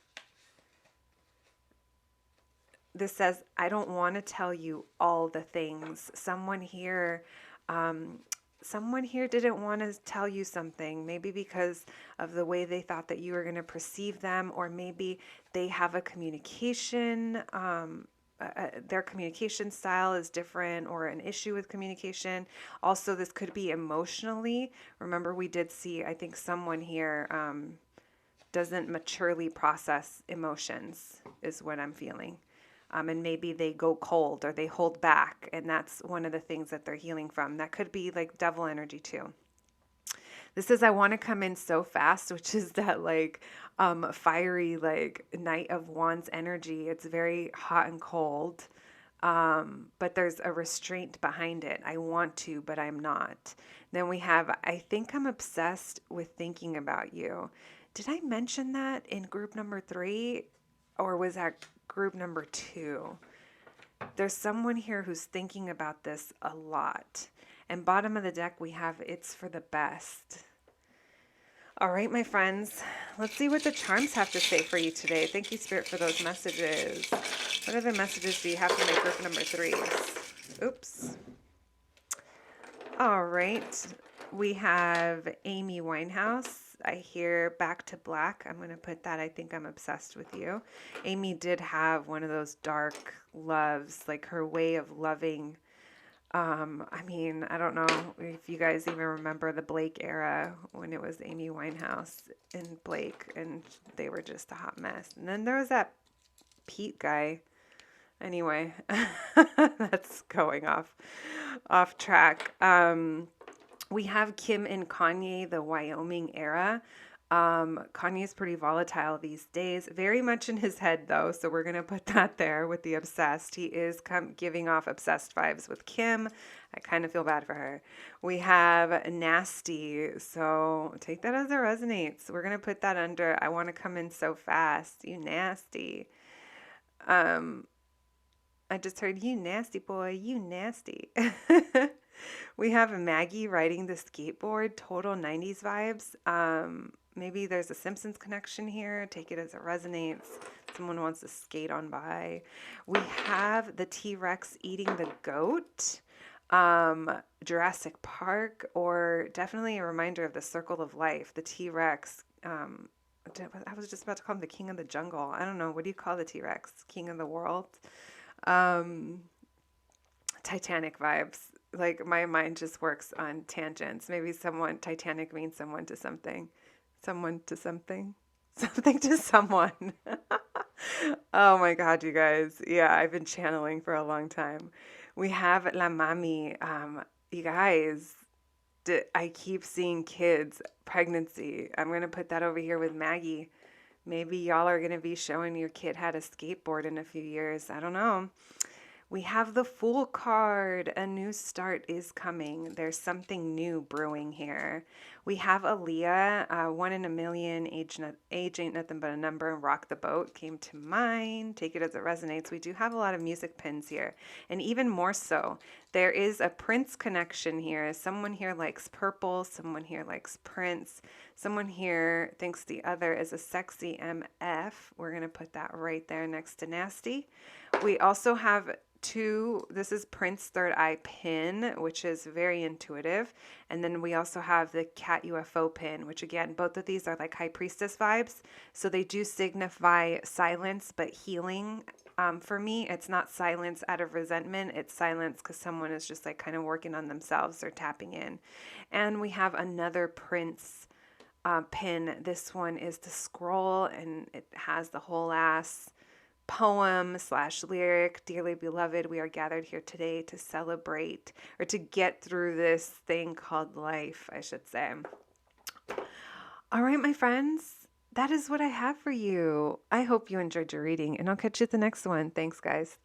This says, I don't want to tell you all the things. Someone here didn't want to tell you something, maybe because of the way they thought that you were going to perceive them, or maybe they have a communication, their communication style is different, or an issue with communication. Also, this could be emotionally. Remember, we did see, I think someone here doesn't maturely process emotions, is what I'm feeling. And maybe they go cold or they hold back. And that's one of the things that they're healing from. That could be like devil energy too. This is, I want to come in so fast, which is that like fiery, like Knight of Wands energy. It's very hot and cold. But there's a restraint behind it. I want to, but I'm not. Then we have, I think I'm obsessed with thinking about you. Did I mention that in group number 3? Or was that group number 2? There's someone here who's thinking about this a lot. And bottom of the deck, we have it's for the best. All right, my friends, let's see what the charms have to say for you today. Thank you, Spirit, for those messages. What other messages do you have for my group number 3s? Oops. All right, we have Amy Winehouse. I hear Back to Black. I'm going to put that. I think I'm obsessed with you. Amy did have one of those dark loves, like her way of loving. I mean, I don't know if you guys even remember the Blake era when it was Amy Winehouse and Blake, and they were just a hot mess. And then there was that Pete guy. Anyway, that's going off track. We have Kim and Kanye, the Wyoming era. Kanye is pretty volatile these days, very much in his head though. So we're going to put that there with the obsessed. He is giving off obsessed vibes with Kim. I kind of feel bad for her. We have nasty. So take that as it resonates. We're going to put that under, I want to come in so fast. You nasty. I just heard you nasty boy, you nasty. We have Maggie riding the skateboard, total 90s vibes. Maybe there's a Simpsons connection here. Take it as it resonates. Someone wants to skate on by. We have the T-Rex eating the goat. Jurassic Park, or definitely a reminder of the circle of life. The T-Rex. I was just about to call him the king of the jungle. I don't know. What do you call the T-Rex? King of the world? Titanic vibes. Like my mind just works on tangents. Maybe Titanic means someone to something. Someone to something. Something to someone. Oh my God, you guys. Yeah, I've been channeling for a long time. We have La Mami. You guys, I keep seeing kids, pregnancy. I'm going to put that over here with Maggie. Maybe y'all are going to be showing your kid how to skateboard in a few years. I don't know. We have the Fool card. A new start is coming. There's something new brewing here. We have Aaliyah, 1 in a million, age ain't nothing but a number, and rock the boat came to mind. Take it as it resonates. We do have a lot of music pins here. And even more so, there is a Prince connection here. Someone here likes purple. Someone here likes Prince. Someone here thinks the other is a sexy MF. We're going to put that right there next to nasty. We also have this is Prince Third Eye pin, which is very intuitive. And then we also have the cat UFO pin, which again, both of these are like high priestess vibes. So they do signify silence, but healing. For me, it's not silence out of resentment. It's silence because someone is just like kind of working on themselves or tapping in. And we have another Prince pin. This one is the scroll, and it has the whole ass poem/lyric. Dearly beloved, we are gathered here today to celebrate, or to get through this thing called life, I should say. All right, my friends, that is what I have for you. I hope you enjoyed your reading, and I'll catch you at the next one. Thanks, guys.